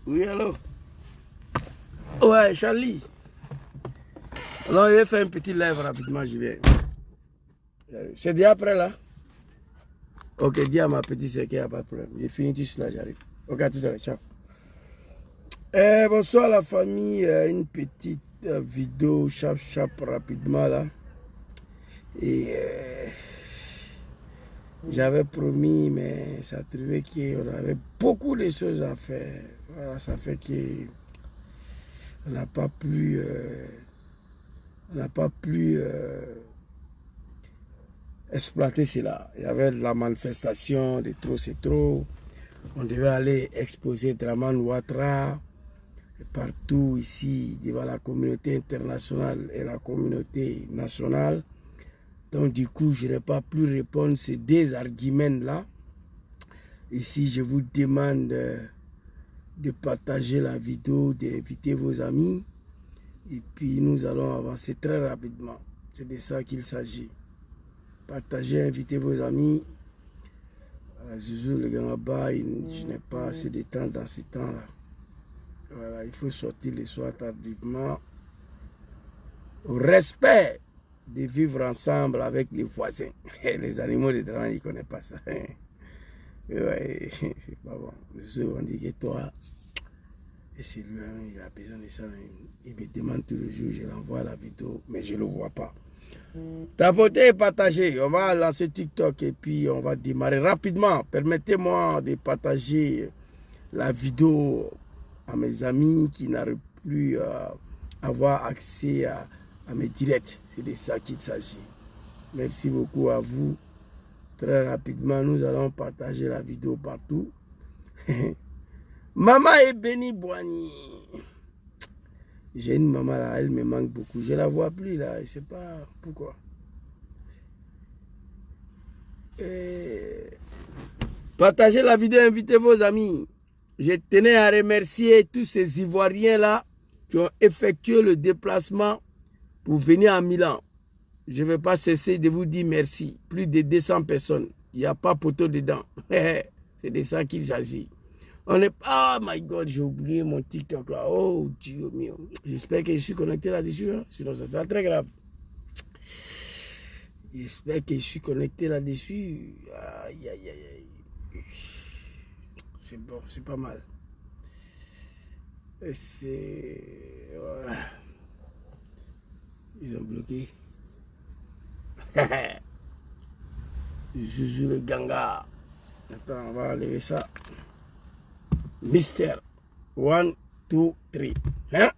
Oui, allô? Ouais, Charlie. Alors, j'ai fait un petit live rapidement, je viens. C'est déjà après là? Ok, dis à ma petite sœur qu'il n'y a pas de problème. J'ai fini tout cela, j'arrive. Ok, à tout à l'heure, ciao. Bonsoir la famille, une petite vidéo chap rapidement là. Et j'avais promis, mais ça a trouvé qu'on avait beaucoup de choses à faire. Voilà, ça fait que on n'a pas pu exploiter cela. Il y avait la manifestation de trop c'est trop. On devait aller exposer Dramane Ouattara partout ici devant la communauté internationale et la communauté nationale. Donc du coup, je n'ai pas pu répondre à ces deux arguments-là. Ici, je vous demande de partager la vidéo, d'inviter vos amis. Et puis nous allons avancer très rapidement. C'est de ça qu'il s'agit. Partagez, invitez vos amis. Zouzou, le Gangaba, je n'ai pas assez de temps dans ces temps-là. Voilà, il faut sortir le soir tardivement. Au respect de vivre ensemble avec les voisins. Les animaux de travail, ils ne connaissent pas ça. Ouais, c'est pas bon. Zouzou, on dit que toi, et c'est lui, il a besoin de ça. Il me demande tout le jour, je l'envoie la vidéo, mais je ne le vois pas. Tapotez et partagez. On va lancer TikTok et puis on va démarrer rapidement. Permettez-moi de partager la vidéo à mes amis qui n'arrivent plus à avoir accès à mes directs. C'est de ça qu'il s'agit. Merci beaucoup à vous. Très rapidement, nous allons partager la vidéo partout. Maman est bénie Boigny. J'ai une maman là, elle me manque beaucoup. Je ne la vois plus là, je ne sais pas pourquoi. Partagez la vidéo, invitez vos amis. Je tenais à remercier tous ces Ivoiriens là qui ont effectué le déplacement pour venir à Milan. Je ne vais pas cesser de vous dire merci. Plus de 200 personnes. Il n'y a pas poteau dedans. C'est de ça qu'il s'agit. On est pas, oh my God, j'ai oublié mon TikTok là. Oh Dieu mio. J'espère que je suis connecté là-dessus. Hein? Sinon, ça sera très grave. J'espère que je suis connecté là-dessus. Aïe, aïe, aïe. C'est bon, c'est pas mal. C'est. Voilà. Ils ont bloqué. Zouzou le Ganga. Attends, on va enlever ça. Mystère. 1, 2, 3. Hein?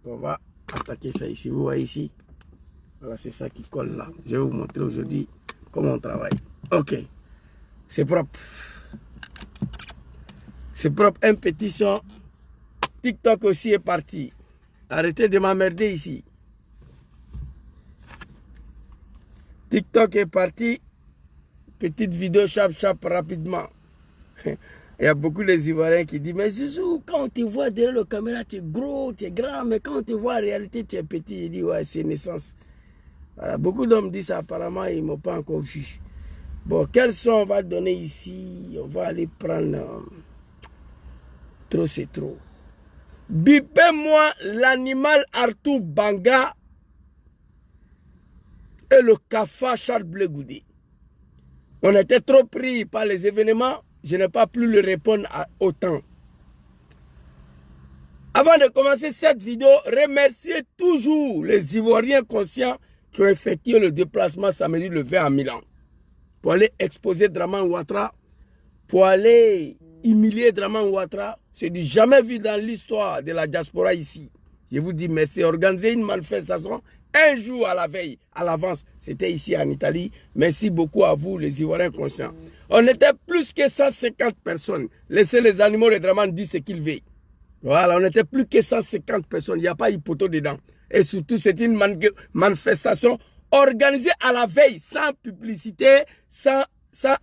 On va attaquer ça ici. Vous voyez ici? Voilà, c'est ça qui colle là. Je vais vous montrer aujourd'hui comment on travaille. Ok. C'est propre. C'est propre. Un petit son. TikTok aussi est parti. Arrêtez de m'emmerder ici. TikTok est parti. Petite vidéo chap rapidement. Il y a beaucoup de Ivoiriens qui disent, mais Zouzou, quand on te voit derrière la caméra, tu es gros, tu es grand, mais quand on te voit en réalité, tu es petit. Il dit, ouais, c'est naissance. Voilà, beaucoup d'hommes disent ça, apparemment, ils ne m'ont pas encore vu. Bon, quel son on va donner ici? On va aller prendre... trop, c'est trop. Bipez-moi l'animal Arthur Banga et le Kafa Charles Blé Goudé. On était trop pris par les événements, je n'ai pas pu le répondre autant. Avant de commencer cette vidéo, remerciez toujours les Ivoiriens conscients qui ont effectué le déplacement samedi le 20 à Milan pour aller exposer Dramane Ouattara, pour aller humilier Dramane Ouattara. C'est du jamais vu dans l'histoire de la diaspora ici. Je vous dis merci. Organiser une manifestation un jour à la veille, à l'avance, c'était ici en Italie. Merci beaucoup à vous, les Ivoiriens conscients. On était plus que 150 personnes. Laissez les animaux de Dramane dire ce qu'ils veulent. Voilà, on était plus que 150 personnes. Il n'y a pas hypoto dedans. Et surtout, c'est une manifestation organisée à la veille, sans publicité, sans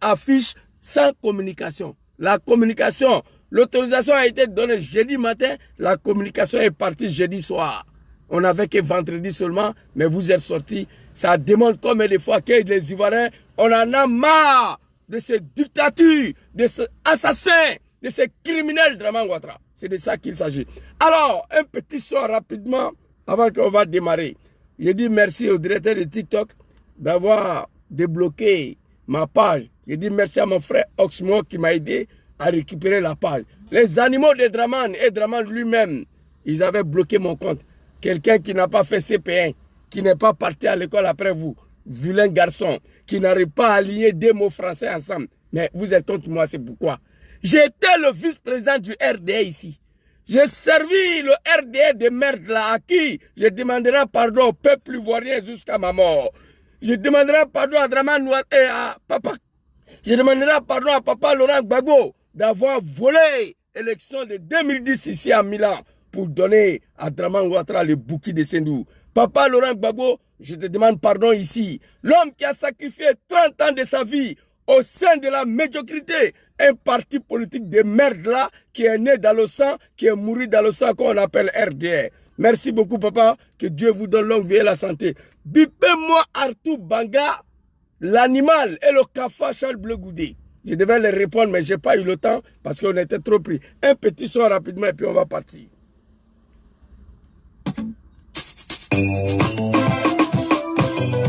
affiche, sans communication. La communication, l'autorisation a été donnée jeudi matin, la communication est partie jeudi soir. On n'avait que vendredi seulement, mais vous êtes sortis. Ça démontre combien de fois que les Ivoiriens, on en a marre de ces dictatures, de ces assassins, de ces criminels Dramane Ouattara. C'est de ça qu'il s'agit. Alors, un petit son rapidement avant qu'on va démarrer. Je dis merci au directeur de TikTok d'avoir débloqué ma page. Je dis merci à mon frère Oxmo qui m'a aidé à récupérer la page. Les animaux de Draman et Draman lui-même, ils avaient bloqué mon compte. Quelqu'un qui n'a pas fait CP1, qui n'est pas parti à l'école après vous, vilain garçon, qui n'arrive pas à aligner deux mots français ensemble. Mais vous êtes contre moi, c'est pourquoi. J'étais le vice-président du RDA ici. J'ai servi le RDA de merde là à qui je demanderai pardon au peuple ivoirien jusqu'à ma mort. Je demanderai pardon à Draman et à papa. Je demanderai pardon à papa Laurent Gbagbo d'avoir volé l'élection de 2010 ici à Milan pour donner à Draman Ouattara le bouquet de Sendou. Papa Laurent Gbagbo, je te demande pardon ici. L'homme qui a sacrifié 30 ans de sa vie au sein de la médiocrité, un parti politique de merde là, qui est né dans le sang, qui est mouru dans le sang, qu'on appelle RDR. Merci beaucoup, papa. Que Dieu vous donne longue vie et la santé. Bipez-moi Arthur Banga, l'animal et le cafard Charles Bleu Goudé. Je devais les répondre, mais je n'ai pas eu le temps parce qu'on était trop pris. Un petit son rapidement et puis on va partir.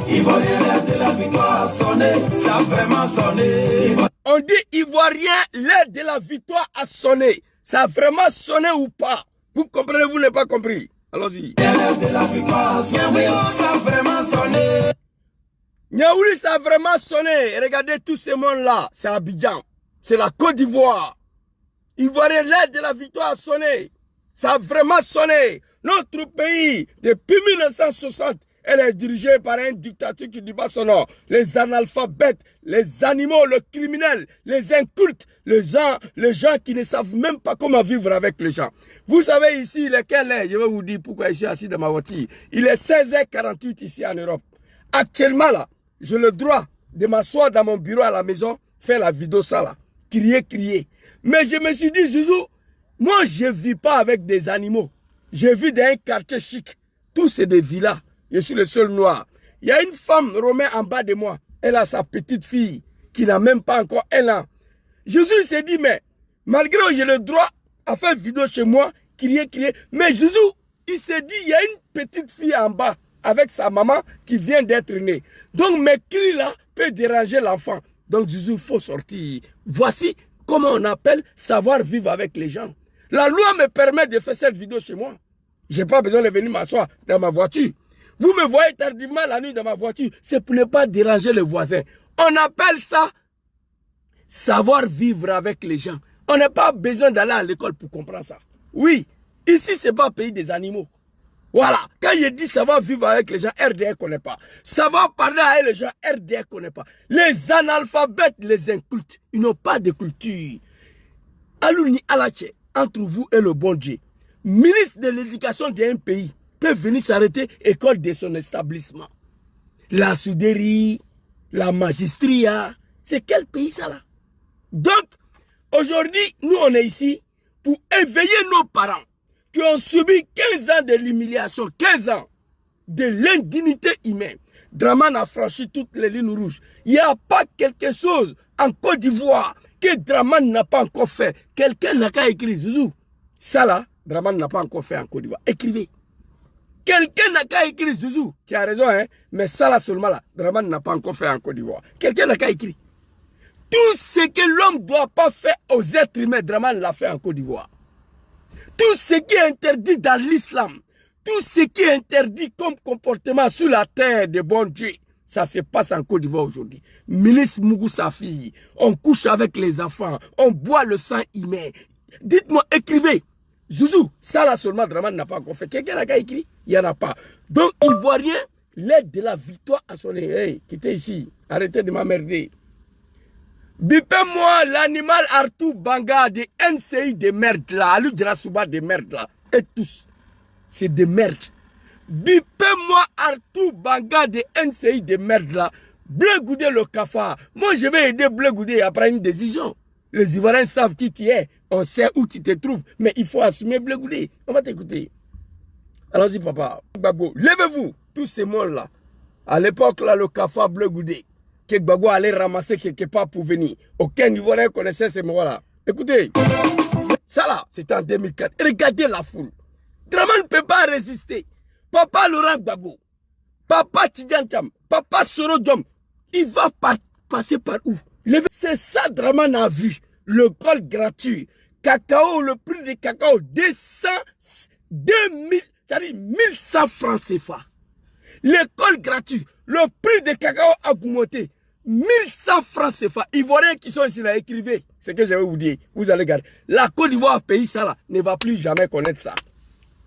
Ivoirien, l'air de la victoire a sonné, ça a vraiment sonné. On dit Ivoirien, l'air de la victoire a sonné. Ça a vraiment sonné ou pas? Vous comprenez, vous n'avez pas compris? Allons-y. L'air de la victoire a sonné, ça a vraiment sonné. Niaouli, ça a vraiment sonné. Regardez tous ces mondes-là. C'est Abidjan. C'est la Côte d'Ivoire. Ivoirien, l'air de la victoire a sonné. Ça a vraiment sonné. Notre pays, depuis 1960, elle est dirigée par un dictateur qui dit pas son nom. Les analphabètes, les animaux, le criminel, les incultes, les gens qui ne savent même pas comment vivre avec les gens. Vous savez ici, lequel est, je vais vous dire pourquoi je suis assis dans ma voiture. Il est 16h48 ici en Europe. Actuellement là, j'ai le droit de m'asseoir dans mon bureau à la maison, faire la vidéo ça là, crier. Mais je me suis dit, Zouzou, moi je ne vis pas avec des animaux. Je vis dans un quartier chic. Tous c'est des villas. Je suis le seul noir. Il y a une femme romaine en bas de moi. Elle a sa petite fille qui n'a même pas encore 1 an. Jésus s'est dit, mais malgré que j'ai le droit à faire vidéo chez moi, crier. Mais Jésus, il s'est dit, il y a une petite fille en bas avec sa maman qui vient d'être née. Donc mes cris là peuvent déranger l'enfant. Donc Jésus, il faut sortir. Voici comment on appelle savoir vivre avec les gens. La loi me permet de faire cette vidéo chez moi. Je n'ai pas besoin de venir m'asseoir dans ma voiture. Vous me voyez tardivement la nuit dans ma voiture, c'est pour ne pas déranger les voisins. On appelle ça savoir vivre avec les gens. On n'a pas besoin d'aller à l'école pour comprendre ça. Oui, ici c'est pas un pays des animaux. Voilà, quand je dis savoir vivre avec les gens, RDR ne connaît pas. Savoir parler avec les gens, RDR ne connaît pas. Les analphabètes, les incultes, ils n'ont pas de culture. Alouni Alache, entre vous et le bon Dieu, ministre de l'éducation d'un pays, peut venir s'arrêter école de son établissement. La soudairie, la magistria, c'est quel pays ça là? Donc, aujourd'hui, nous on est ici pour éveiller nos parents qui ont subi 15 ans de l'humiliation, 15 ans de l'indignité humaine. Draman a franchi toutes les lignes rouges. Il n'y a pas quelque chose en Côte d'Ivoire que Draman n'a pas encore fait. Quelqu'un n'a qu'à écrire, Zouzou. Ça là, Draman n'a pas encore fait en Côte d'Ivoire. Écrivez. Quelqu'un n'a qu'à écrire, Zouzou. Tu as raison, hein. Mais ça là seulement là, Draman n'a pas encore fait en Côte d'Ivoire. Quelqu'un n'a qu'à écrire. Tout ce que l'homme ne doit pas faire aux êtres humains, Draman l'a fait en Côte d'Ivoire. Tout ce qui est interdit dans l'islam, tout ce qui est interdit comme comportement sur la terre de bon Dieu, ça se passe en Côte d'Ivoire aujourd'hui. Ministre Mougou sa fille, on couche avec les enfants, on boit le sang humain. Dites-moi, écrivez. Zouzou, ça là seulement Draman n'a pas encore fait. Quelqu'un n'a qu'à écrire? Il n'y en a pas. Donc, Ivoirien, l'aide de la victoire a sonné. Hey, quittez ici. Arrêtez de m'emmerder. Bipez-moi l'animal Arthur Banga de NCI de merde là, Alou Djarassouba de merde là, et tous, c'est de merde. Bipez-moi Arthur Banga de NCI de merde là, Bleu Goudé le cafard. Moi je vais aider Bleu Goudé à prendre une décision. Les Ivoiriens savent qui tu es, on sait où tu te trouves, mais il faut assumer Bleu Goudé. On va t'écouter. Allons-y papa, Gbagbo, levez-vous, tous ces mots là. À l'époque là, le cafard Bleu Goudé. Que Gbagbo allait ramasser quelque part pour venir. Aucun Ivoirien connaissait ces mots-là. Écoutez. Ça là, c'était en 2004. Regardez la foule. Draman ne peut pas résister. Papa Laurent Gbagbo, Papa Tidjane Thiam, Papa Soro Diom, il va passer par où? C'est ça Draman a vu. Le col gratuit. Cacao, le prix du cacao descend 2000, c'est-à-dire 1100 francs CFA. L'école gratuite, le prix du cacao a augmenté. 1100 francs CFA. Ivoiriens qui sont ici là, écrivez ce que je vais vous dire. Vous allez garder. La Côte d'Ivoire, pays ça là, ne va plus jamais connaître ça.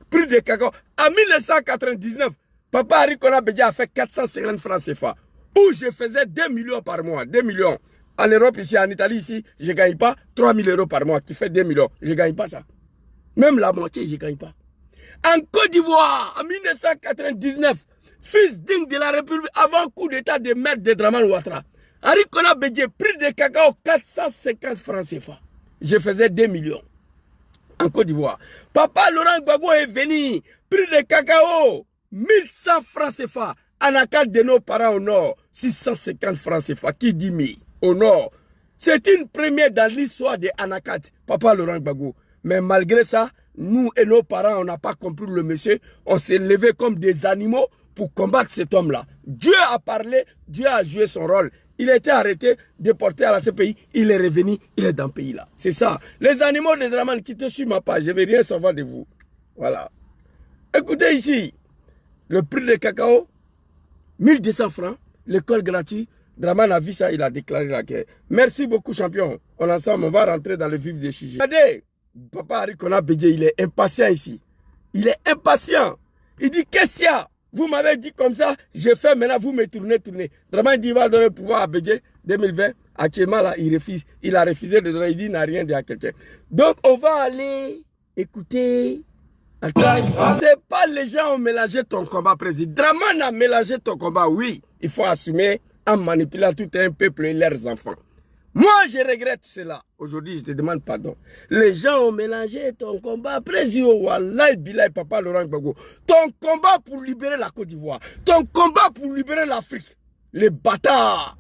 Prix de cacao. En 1999, Papa Henri Konan Bédié a fait 450 francs CFA. Où je faisais 2 millions par mois. 2 millions. En Europe, ici, en Italie, ici, je ne gagne pas 3 000 euros par mois, qui fait 2 millions. Je ne gagne pas ça. Même la moitié, je ne gagne pas. En Côte d'Ivoire, en 1999, fils digne de la République, avant coup d'état de maître de Draman Ouattara, Henri Konan Bédié, prix de cacao 450 francs CFA. Je faisais 2 millions. En Côte d'Ivoire. Papa Laurent Gbagbo est venu, prix de cacao 1100 francs CFA. Anakat de nos parents au nord, 650 francs CFA. Qui dit mi au nord? C'est une première dans l'histoire de Anakat, Papa Laurent Gbagbo. Mais malgré ça, nous et nos parents, on n'a pas compris le monsieur. On s'est levé comme des animaux pour combattre cet homme-là. Dieu a parlé, Dieu a joué son rôle. Il a été arrêté, déporté à la CPI, il est revenu, il est dans le pays là. C'est ça. Les animaux de Draman, quittez sur ma page, je ne vais rien savoir de vous. Voilà. Écoutez ici, le prix de cacao, 1200 francs, l'école gratuite. Draman a vu ça, il a déclaré la guerre. Merci beaucoup, champion. On ensemble, on va rentrer dans le vif des sujets. Regardez, Papa Henri Konan Bédié, il est impatient ici. Il est impatient. Il dit, qu'est-ce qu'il y a? Vous m'avez dit comme ça, je fais maintenant, vous me tournez. Draman dit, il va donner le pouvoir à Bédié 2020. Actuellement, là, il refuse. Il a refusé de donner, il dit, il n'a rien dit à quelqu'un. Donc, on va aller écouter. C'est pas les gens ont mélangé ton combat, président. Draman a mélangé ton combat, oui. Il faut assumer en manipulant tout un peuple et leurs enfants. Moi, je regrette cela. Aujourd'hui, je te demande pardon. Les gens ont mélangé ton combat, président. Wallahi, Bilay, Papa Laurent Gbagbo. Ton combat pour libérer la Côte d'Ivoire. Ton combat pour libérer l'Afrique. Les bâtards.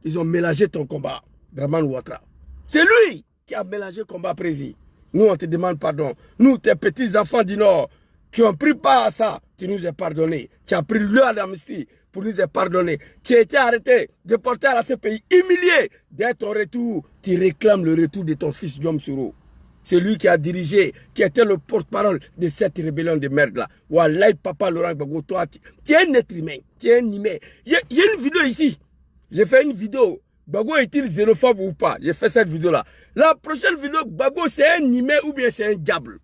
Ils ont mélangé ton combat, Draman Ouattara. C'est lui qui a mélangé le combat, président. Nous, on te demande pardon. Nous, tes petits enfants du Nord, qui ont pris part à ça, tu nous as pardonné. Tu as pris l'heure d'amnistie pour nous as pardonné. Tu as été arrêté, déporté à la CPI, humilié. Dès ton retour, tu réclames le retour de ton fils Diom Soro. C'est lui qui a dirigé, qui était le porte-parole de cette rébellion de merde-là. Wallahi, Papa Laurent Gbagbo, toi, tu es un être humain, tu es un humain. Il y a une vidéo ici. J'ai fait une vidéo. Gbagbo est-il xénophobe ou pas? J'ai fait cette vidéo-là. La prochaine vidéo, Gbagbo, c'est un humain ou bien c'est un diable.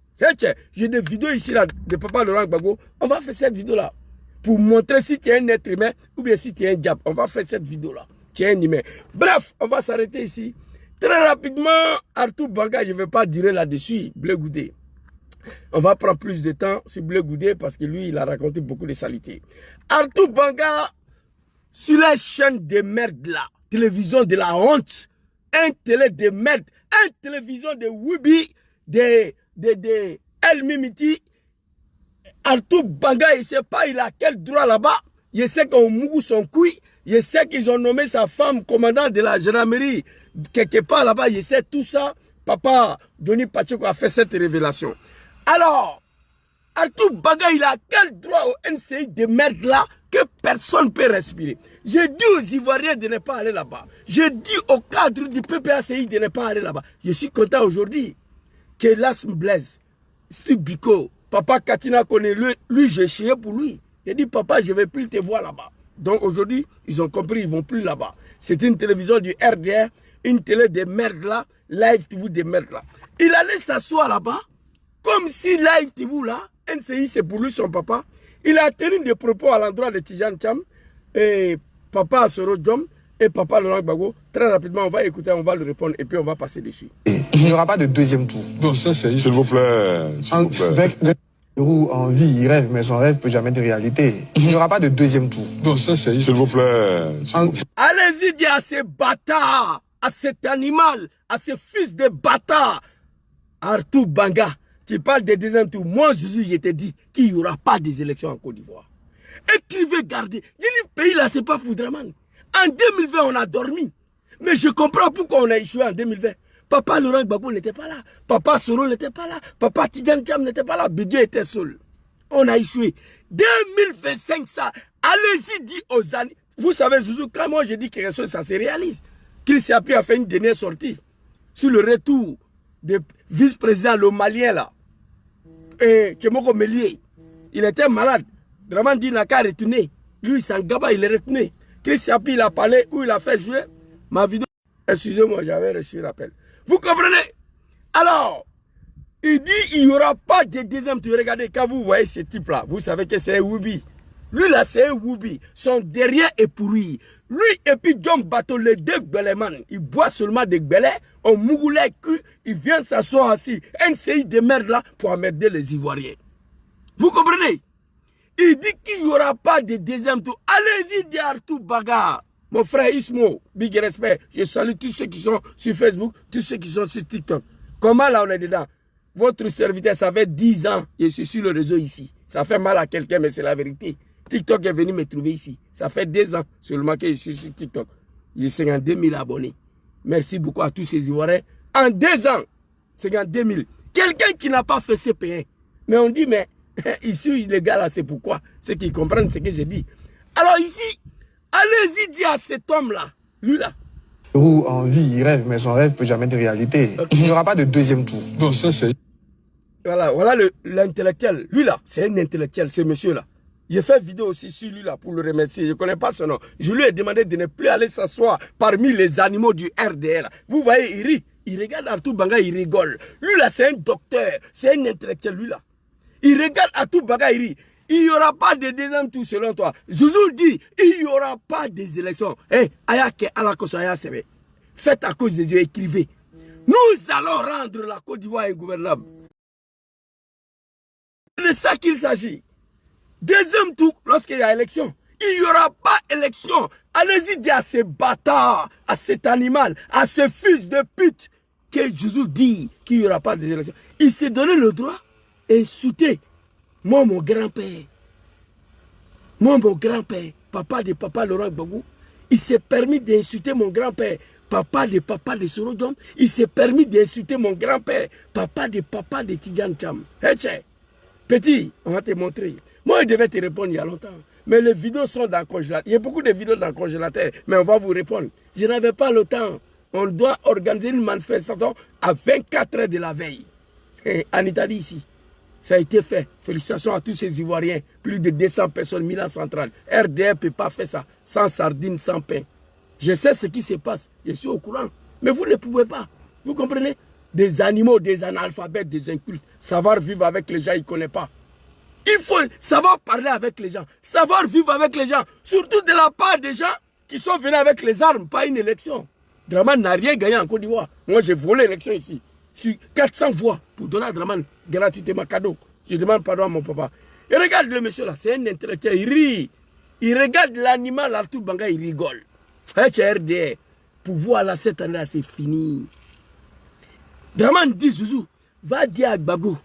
J'ai des vidéos ici là, de Papa Laurent Gbagbo. On va faire cette vidéo-là. Pour montrer si tu es un être humain ou bien si tu es un diable. On va faire cette vidéo-là. Tu es un humain. Bref, on va s'arrêter ici. Très rapidement, Arthur Banga, je ne vais pas dire là-dessus, Blé Goudé. On va prendre plus de temps sur Blé Goudé parce que lui, il a raconté beaucoup de saletés. Arthur Banga, sur la chaîne de merde là, télévision de la honte, un télé de merde, un télévision de Wubi, de El Mimiti, Arthur Banga, il ne sait pas il a quel droit là-bas. Il sait qu'on mou son couille. Il sait qu'ils ont nommé sa femme commandant de la gendarmerie quelque part là-bas. Il sait tout ça. Papa Denis Pacheco a fait cette révélation. Alors, Arthur Banga, il a quel droit au NCI de merde là que personne ne peut respirer? J'ai dit aux Ivoiriens de ne pas aller là-bas. J'ai dit au cadre du PPACI de ne pas aller là-bas. Je suis content aujourd'hui que Las Blaise, Steve Biko, Papa Katina connaît lui j'ai chié pour lui. J'ai dit, papa, je ne vais plus te voir là-bas. Donc aujourd'hui, ils ont compris, ils ne vont plus là-bas. C'est une télévision du RDR, une télé de merde là, Live TV de merde là. Il allait s'asseoir là-bas, comme si Live TV là, NCI c'est pour lui son papa. Il a tenu des propos à l'endroit de Tidjane Thiam, et Papa Soro Diom, et Papa Laurent Gbagbo. Très rapidement, on va écouter, on va le répondre, et puis on va passer dessus. Il n'y aura pas de deuxième tour. Non, ça c'est... S'il vous plaît. Avec en vie, il rêve, mais son rêve ne peut jamais être réalité. Il n'y aura pas de deuxième tour. Non, ça c'est... S'il vous plaît. Allez-y dire à ces bâtards, à cet animal, à ces fils de bâtards. Arthur Banga, tu parles de deuxième tour. Moi, je te dis qu'il n'y aura pas des élections en Côte d'Ivoire. Écrivez, gardez. Je dis, le pays là, c'est pas pour Draman. En 2020, on a dormi. Mais je comprends pourquoi on a échoué en 2020. Papa Laurent Gbagbo n'était pas là. Papa Soro n'était pas là. Papa Tidjane Thiam n'était pas là. Bédieu était seul. On a échoué. 2025, ça. Allez-y, dit aux années. Vous savez, Zouzou, quand moi je dis quelque chose, ça se réalise. Christian Api a fait une dernière sortie sur le retour du vice-président, le Malien, là. Et Kemoko Mélier. Il était malade. Dramane n'a qu'à retourner. Lui, Sangaba, il est retenu. Christian Api, il a parlé, où il a fait jouer ma vidéo. Excusez-moi, j'avais reçu l'appel. Vous comprenez? Alors, il dit il n'y aura pas de deuxième tour. Regardez, quand vous voyez ce type-là, vous savez que c'est un Woubi. Lui là, c'est un Woubi. Son derrière est pourri. Lui et puis John Bateau, les deux Gbeleman, ils boivent seulement des Gbelets, on moulait cul, ils viennent s'asseoir assis. Un série de merde là pour emmerder les Ivoiriens. Vous comprenez? Il dit qu'il n'y aura pas de deuxième tour. Allez-y, dit Arthur Baga. Mon frère Ismo, big respect. Je salue tous ceux qui sont sur Facebook, tous ceux qui sont sur TikTok. Comment là on est dedans? Votre serviteur, ça fait 10 ans, je suis sur le réseau ici. Ça fait mal à quelqu'un, mais c'est la vérité. TikTok est venu me trouver ici. Ça fait 2 ans seulement que je suis sur TikTok. J'ai 52 000 abonnés. Merci beaucoup à tous ces Ivoiriens. En 2 ans, 52 000. Quelqu'un qui n'a pas fait CP1. Mais on dit, mais ici, les gars là, c'est pourquoi. C'est qu'ils comprennent ce que je dis. Alors ici, allez-y dire à cet homme-là, lui là. Où en vie, il rêve, mais son rêve ne peut jamais être réalité. Okay. Il n'y aura pas de deuxième tour. Non, ça c'est... Voilà l'intellectuel. Lui là, c'est un intellectuel, ce monsieur-là. J'ai fait vidéo aussi sur lui là pour le remercier. Je ne connais pas son nom. Je lui ai demandé de ne plus aller s'asseoir parmi les animaux du RDL. Vous voyez, il rit. Il regarde Arthur Banga, il rigole. Lui là, c'est un docteur. C'est un intellectuel, lui là. Il regarde Arthur Banga, il rit. Il n'y aura pas de deuxième tour selon toi. Zouzou dit, il n'y aura pas des élections. Faites à cause des yeux, écrivez. Nous allons rendre la Côte d'Ivoire ingouvernable. C'est de ça qu'il s'agit. Deuxième tour, lorsqu'il y a élection, il n'y aura pas élection. Allez-y dire à ces bâtards, à cet animal, à ce fils de pute, que Jésus dit qu'il n'y aura pas d'élection. Il s'est donné le droit d'insulter. Moi, mon grand-père, papa de papa Laurent Gbagbo, il s'est permis d'insulter mon grand-père, papa de Soro Diom. Il s'est permis d'insulter mon grand-père, papa de Tidjane Thiam. Hey, petit, on va te montrer. Moi, je devais te répondre il y a longtemps. Mais les vidéos sont dans le congélateur. Il y a beaucoup de vidéos dans le congélateur, mais on va vous répondre. Je n'avais pas le temps. On doit organiser une manifestation à 24 heures de la veille. En Italie, ici. Ça a été fait. Félicitations à tous ces Ivoiriens. Plus de 200 personnes, Milan Central. RDR ne peut pas faire ça. Sans sardines, sans pain. Je sais ce qui se passe. Je suis au courant. Mais vous ne pouvez pas. Vous comprenez? Des animaux, des analphabètes, des incultes. Savoir vivre avec les gens, ils ne connaissent pas. Il faut savoir parler avec les gens. Savoir vivre avec les gens. Surtout de la part des gens qui sont venus avec les armes, pas une élection. Dramane n'a rien gagné en Côte d'Ivoire. Moi, j'ai volé l'élection ici. Sur 400 voix pour donner à Dramane gratuitement cadeau. Je demande pardon à mon papa. Et regarde le monsieur là, c'est un intellectuel, il rit. Il regarde l'animal Arthur Banga, il rigole. HRD, pouvoir là, cette année-là, c'est fini. Dramane dit, Zouzou, va dire à Gbagbo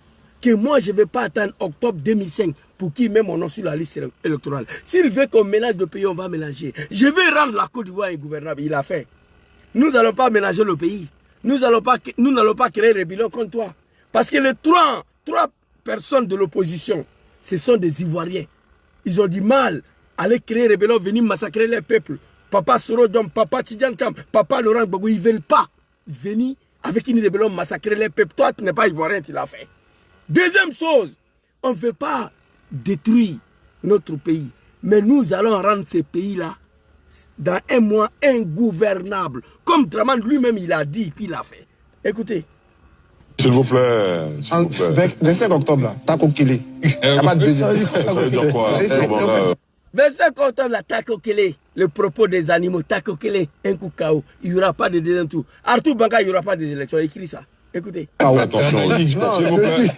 que moi, je ne vais pas attendre octobre 2005 pour qu'il mette mon nom sur la liste électorale. S'il veut qu'on mélange le pays, on va mélanger. Je vais rendre la Côte d'Ivoire ingouvernable. Il a fait. Nous n'allons pas mélanger le pays. Nous n'allons pas créer rébellion contre toi. Parce que les trois personnes de l'opposition, ce sont des Ivoiriens. Ils ont du mal à aller créer rébellion, venir massacrer les peuples. Papa Soro Diom, papa Tidjane Thiam, papa Laurent Gbagbo, ils ne veulent pas venir avec une rébellion massacrer les peuples. Toi, tu n'es pas Ivoirien, tu l'as fait. Deuxième chose, on ne veut pas détruire notre pays. Mais nous allons rendre ce pays-là, dans un mois, ingouvernable. Comme Dramane lui-même, il a dit, puis il a fait. Écoutez. S'il vous plaît. Le 5 octobre, là, Tako Kele. Il n'y a pas de deuxième. Ça veut dire quoi? 25 octobre, la Tako Kele, le propos des animaux, Tako Kele, un coup KO. Il n'y aura pas de deuxième tour. Arthur Banga, il n'y aura pas des élections. Écrit ça. Écoutez. Attention, s'il vous plaît.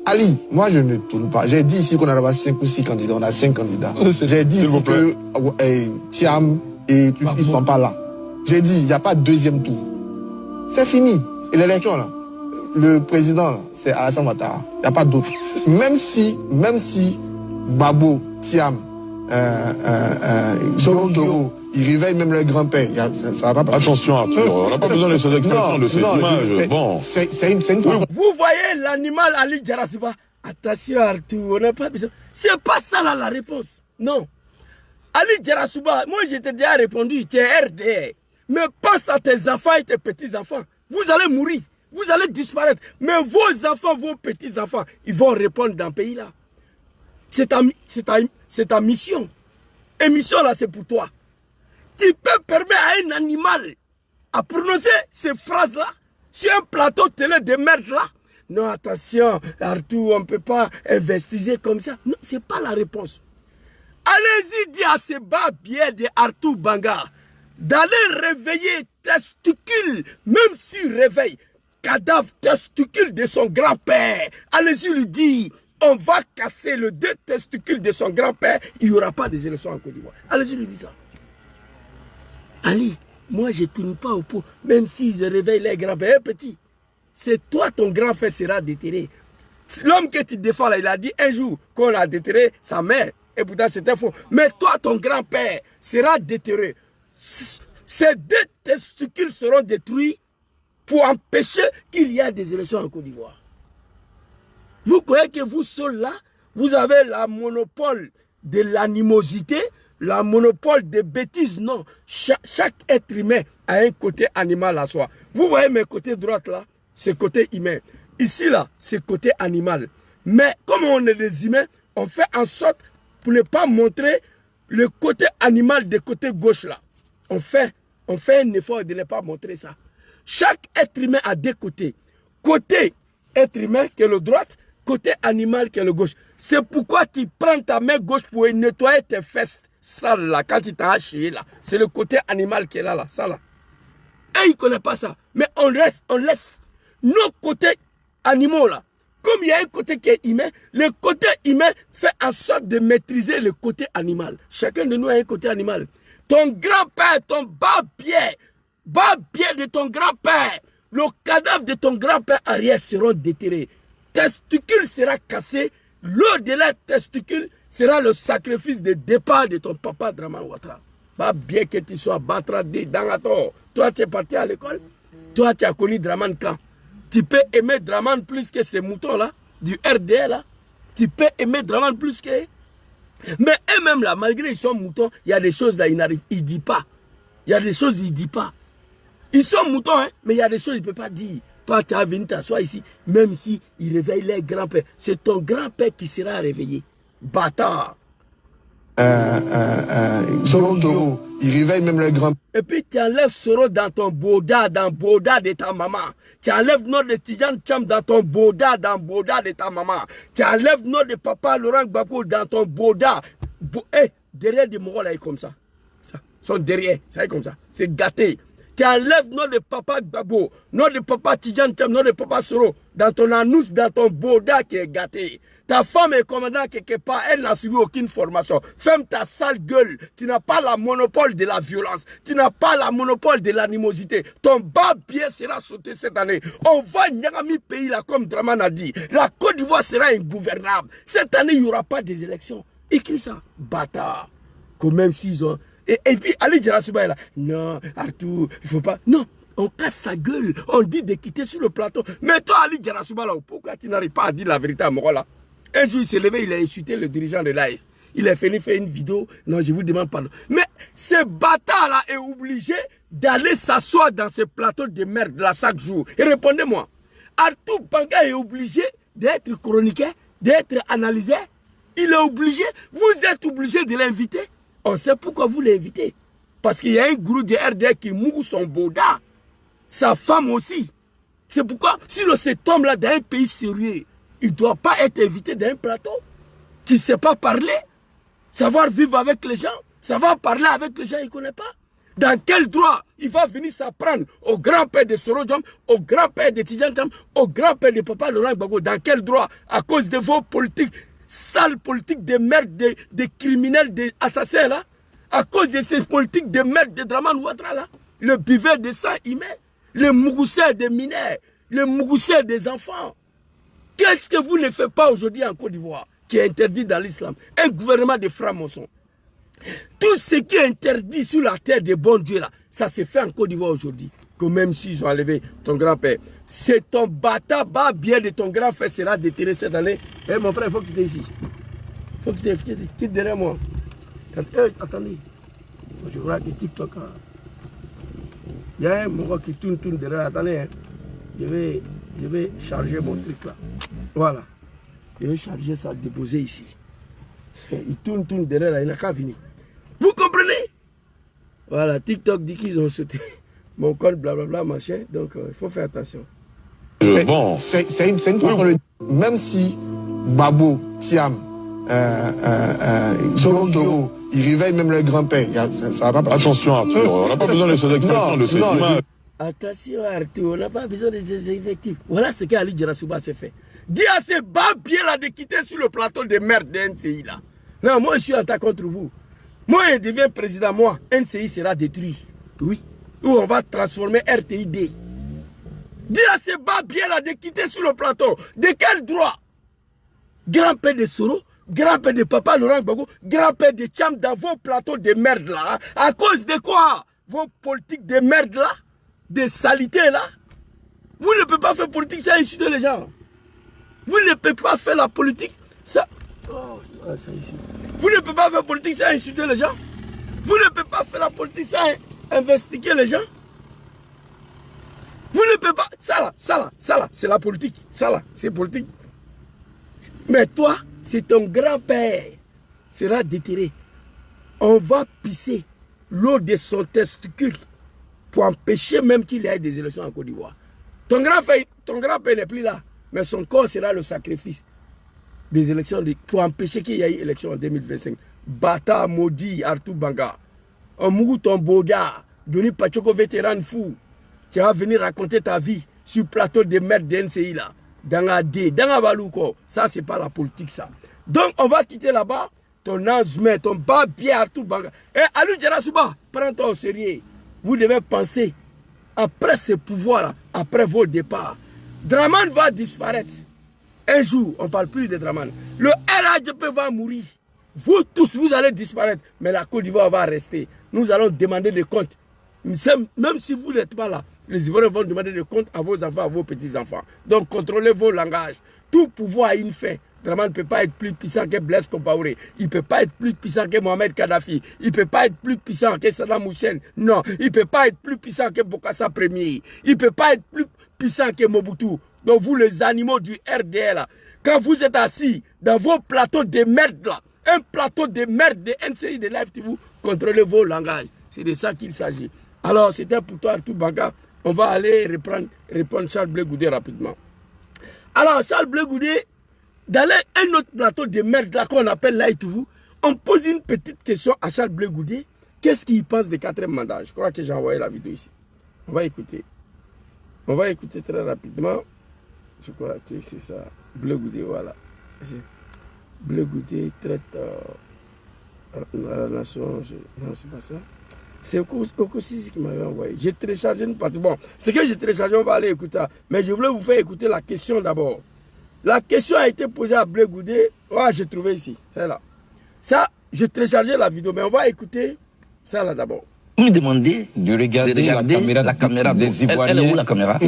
Ali, moi je ne tourne pas. J'ai dit ici qu'on a 5 ou 6 candidats. On a 5 candidats. J'ai dit que Thiam et ils ne sont pas là. J'ai dit, il n'y a pas de deuxième tour. C'est fini. Et l'élection, là, le président, c'est Alassane Ouattara. Il n'y a pas d'autre. Même si Gbagbo, Thiam d'euros. Il réveille même le grand-père. Ça va pas. Attention, Arthur, on n'a pas besoin de ces expressions, de ces images. Bon. C'est une fois. Vous voyez l'animal Ali Djarasiba. Attention, Arthur, on n'a pas besoin. C'est pas ça là la réponse. Non. Ali Djarasiba, moi je t'ai déjà répondu, tu es RDR. Mais pense à tes enfants et tes petits-enfants. Vous allez mourir. Vous allez disparaître. Mais vos enfants, vos petits-enfants, ils vont répondre dans le pays là. C'est ta mission. Et mission là, c'est pour toi. Tu peux permettre à un animal à prononcer ces phrases-là sur un plateau télé de merde là? Non, attention, Arthur, on ne peut pas investiser comme ça. Non, ce n'est pas la réponse. Allez-y dire à ces bas-biais de Arthur Banga d'aller réveiller testicules, même s'il réveille cadavre testicule de son grand-père. Allez-y lui dire, on va casser le deux testicules de son grand-père, il n'y aura pas des élections en Côte d'Ivoire. Allez-y lui dire ça. Ali, moi je ne tourne pas au pot, même si je réveille les grands-pères petits. C'est toi, ton grand-père sera déterré. L'homme que tu défends là, il a dit un jour qu'on a déterré sa mère. Et pourtant c'était faux. Mais toi, ton grand-père sera déterré. Ces deux testicules seront détruits pour empêcher qu'il y ait des élections en Côte d'Ivoire. Vous croyez que vous seuls là, vous avez le monopole de l'animosité, le monopole des bêtises? Non. Chaque être humain a un côté animal à soi. Vous voyez mes côtés droite là, c'est côté humain. Ici là, c'est côté animal. Mais comme on est des humains, on fait en sorte pour ne pas montrer le côté animal du côté gauche là. On fait un effort de ne pas montrer ça. Chaque être humain a deux côtés. Côté être humain qui est le droite, côté animal qui est le gauche. C'est pourquoi tu prends ta main gauche pour nettoyer tes fesses sales là, quand tu t'as chié là. C'est le côté animal qui est là, ça là. Et ils ne connaissent pas ça. Mais on laisse nos côtés animaux là. Comme il y a un côté qui est humain, le côté humain fait en sorte de maîtriser le côté animal. Chacun de nous a un côté animal. Ton grand-père, ton bas-pied de ton grand-père, le cadavre de ton grand-père arrière seront déterrés. Testicule sera cassé, l'au-delà testicule sera le sacrifice de départ de ton papa Draman Ouattara. Pas bien que tu sois Batradé, Dangato. Toi, tu es parti à l'école. Toi, tu as connu Draman quand? Tu peux aimer Draman plus que ces moutons-là, du RDL là. Tu peux aimer Draman plus que... Mais eux-mêmes là, malgré ils sont moutons, il y a des choses là, ils n'arrivent, ils ne disent pas. Il y a des choses, ils ne disent pas. Ils sont moutons, hein, mais il y a des choses, ils ne peuvent pas dire. Toi, tu as venu t'asseoir ici, même si ils réveillent les grands-pères. C'est ton grand-père qui sera réveillé. Bâtard. Soro d'euros. Il réveille même le grand. Et puis tu enlèves Soro dans ton boda, dans boda de ta maman. Tu enlèves nom de Tidjane Cham dans ton boda, dans boda de ta maman. Tu enlèves nom de papa Laurent Gbagbo dans ton boda. Derrière des Mongols, là, est comme ça. Ça. Sont derrière, ça est comme ça. C'est gâté. Tu enlèves nom de papa Gbagbo, nom de papa Tidjane Cham, nom de papa Soro dans ton anus, dans ton boda qui est gâté. Ta femme est commandant quelque part, elle n'a suivi aucune formation. Ferme ta sale gueule. Tu n'as pas le monopole de la violence. Tu n'as pas le monopole de l'animosité. Ton bas-pied sera sauté cette année. On va Nyangami pays là, comme Draman a dit. La Côte d'Ivoire sera ingouvernable. Cette année, il n'y aura pas des élections. Écris ça, bâtard. Que même s'ils ont... Et puis, Ali Djarasiba est là. Non, Arthur, il ne faut pas... Non, on casse sa gueule. On dit de quitter sur le plateau. Mais toi, Ali Djarasiba, là, pourquoi tu n'arrives pas à dire la vérité à moi là? Un jour, il s'est levé, il a insulté le dirigeant de l'AIF. Il a fini faire une vidéo. Non, je vous demande pardon. Mais ce bâtard-là est obligé d'aller s'asseoir dans ce plateau de merde là chaque jour. Et répondez-moi. Arthur Banga est obligé d'être chroniqué, d'être analysé. Il est obligé. Vous êtes obligé de l'inviter. On sait pourquoi vous l'invitez. Parce qu'il y a un gourou de RDR qui moue son boda. Sa femme aussi. C'est pourquoi, si cet homme-là dans un pays sérieux, il ne doit pas être invité d'un plateau qui ne sait pas parler, savoir vivre avec les gens, savoir parler avec les gens, il ne connaît pas. Dans quel droit il va venir s'apprendre au grand-père de Soro Diom, au grand-père de Tidjane Cham, au grand-père de papa Laurent Gbagbo? Dans quel droit? À cause de vos politiques, sales politiques de merde, de criminels, d'assassins là? À cause de ces politiques de merde de Draman Ouattara là? Le buveur de sang humain, le mougousseur des mineurs, le mougousseur des enfants. Qu'est-ce que vous ne faites pas aujourd'hui en Côte d'Ivoire, qui est interdit dans l'islam? Un gouvernement de francs-maçons. Tout ce qui est interdit sur la terre des bons dieux là, ça se fait en Côte d'Ivoire aujourd'hui. Que même s'ils ont enlevé ton grand-père, c'est ton bâtard bien de ton grand-père sera déterré cette année. Eh mon frère, il faut quitter ici. Il faut quitter, quitte derrière moi. Attendez. Je crois que TikTok. Il y a un moment qui tourne derrière. Attendez. Hein. Je vais charger mon truc là. Voilà. Je vais charger ça, déposer ici. Il tourne derrière là, il n'a qu'à venir. Vous comprenez? Voilà, TikTok dit qu'ils ont sauté mon compte, blablabla, machin. Donc, il faut faire attention. Bon. C'est une façon de... Même si Babo, Thiam, Toro, ils réveillent même leur grand-père. Ça va pas. Attention, Arthur, on n'a pas besoin de ces expressions, de ces images. Attention, Arthur, on n'a pas besoin de ces effectifs. Voilà ce qu'Ali Djarasouba s'est fait. Dis à ces babiers là de quitter sur le plateau de merde de NCI là. Non, moi je suis en tas contre vous. Moi je deviens président, moi, NCI sera détruit. Oui. Ou on va transformer RTID. Dis à ces babiers là de quitter sur le plateau. De quel droit? Grand-père de Soro, grand-père de Papa Laurent Gbagbo, grand-père de Tcham dans vos plateaux de merde là. À cause de quoi? Vos politiques de merde là, de salité là. Vous ne pouvez pas faire politique sans insulter les gens. Vous ne pouvez pas faire la politique sans... Oh, ça ici. Vous ne pouvez pas faire politique sans insulter les gens. Vous ne pouvez pas faire la politique sans investiguer les gens. Vous ne pouvez pas... Ça là, c'est la politique. Ça là, c'est politique. Mais toi, c'est ton grand-père sera déterré. On va pisser l'eau de son testicule pour empêcher même qu'il y ait des élections en Côte d'Ivoire. Ton grand-père n'est plus là, mais son corps sera le sacrifice des élections pour empêcher qu'il y ait élection en 2025. Bata, maudit, Arthur Banga. Un mougou ton boda, Denis Pachoko vétéran fou. Tu vas venir raconter ta vie sur le plateau de merde de NCI là. Dans la D, dans la Balouko. Ça, c'est pas la politique, ça. Donc, on va quitter là-bas. Ton azmé, ton babier, Arthur Banga. Et Aliou Djarasouba, prends-toi au sérieux. Vous devez penser, après ce pouvoir-là, après vos départs, Draman va disparaître. Un jour, on ne parle plus de Draman. Le RHDP va mourir. Vous tous, vous allez disparaître. Mais la Côte d'Ivoire va rester. Nous allons demander des comptes. Même si vous n'êtes pas là, les Ivoiriens vont demander des comptes à vos enfants, à vos petits-enfants. Donc, contrôlez vos langages. Tout pouvoir a une fin. Draman ne peut pas être plus puissant que Blaise Compaoré. Il ne peut pas être plus puissant que Mohamed Kadhafi. Il ne peut pas être plus puissant que Saddam Hussein. Non, il ne peut pas être plus puissant que Bokassa Premier. Il ne peut pas être plus puissant que Mobutu. Donc vous les animaux du RDL, là, quand vous êtes assis dans vos plateaux de merde là, un plateau de merde de NCI de Live TV, contrôlez vos langages. C'est de ça qu'il s'agit. Alors c'était pour toi Arthur Banga. On va aller répondre Charles Blé Goudé rapidement. Alors Charles Blé Goudé, dans un autre plateau de merde là qu'on appelle Live TV, on pose une petite question à Charles Blé Goudé. Qu'est-ce qu'il pense des 4e mandat? Je crois que j'ai envoyé la vidéo ici. On va écouter. On va écouter très rapidement. Je crois que c'est ça. Blé Goudé, voilà. Blé Goudé traite la nation. Non, c'est pas ça. C'est Okosisi qui m'avait envoyé. J'ai téléchargé une partie. Bon, ce que j'ai téléchargé, on va aller écouter. Mais je voulais vous faire écouter la question d'abord. La question a été posée à Blé Goudé. Ouais, j'ai trouvé ici. C'est là. Ça, j'ai téléchargé la vidéo, mais on va écouter ça là d'abord. Vous me demandez de regarder la caméra des Ivoiriens. Elle est où la caméra?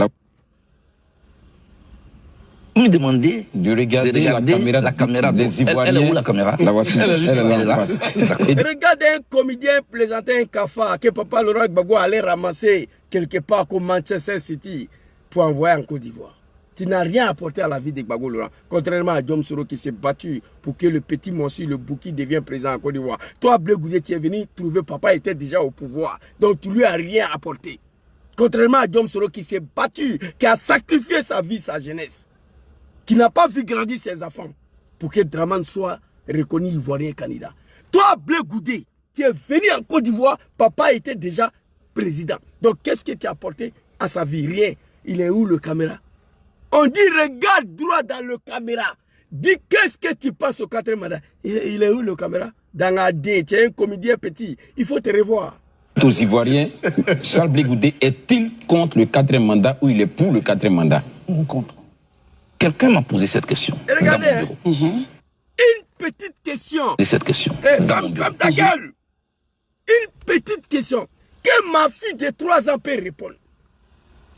Vous me demandez de regarder la caméra des Ivoiriens. Elle est où la caméra? La voici. Elle est là en face. Regardez un comédien présenter un cafard que Papa Laurent Gbagbo allait ramasser quelque part comme Manchester City pour envoyer en Côte d'Ivoire. Tu n'as rien apporté à la vie de Gbagbo Laurent, contrairement à Diom Soro qui s'est battu pour que le petit Monsui, le Bouki, devienne président en Côte d'Ivoire. Toi, Blé Goudé, tu es venu trouver Papa était déjà au pouvoir, donc tu lui as rien apporté. Contrairement à Diom Soro qui s'est battu, qui a sacrifié sa vie, sa jeunesse, qui n'a pas vu grandir ses enfants pour que Draman soit reconnu ivoirien candidat. Toi, Blé Goudé, tu es venu en Côte d'Ivoire, Papa était déjà président. Donc qu'est-ce que tu as apporté à sa vie? Rien. Il est où le caméra? On dit regarde droit dans le caméra. Dis qu'est-ce que tu penses au 4e mandat. Il est où le caméra? Dans la D, tu es un comédien petit. Il faut te revoir. Aux Ivoiriens, Charles Blé Goudé est-il contre le 4e mandat ou il est pour le 4e mandat? Contre. Quelqu'un m'a posé cette question. Regardez, une petite question. Et cette question. Ferme ta gueule. Une petite question que ma fille de 3 ans peut répondre.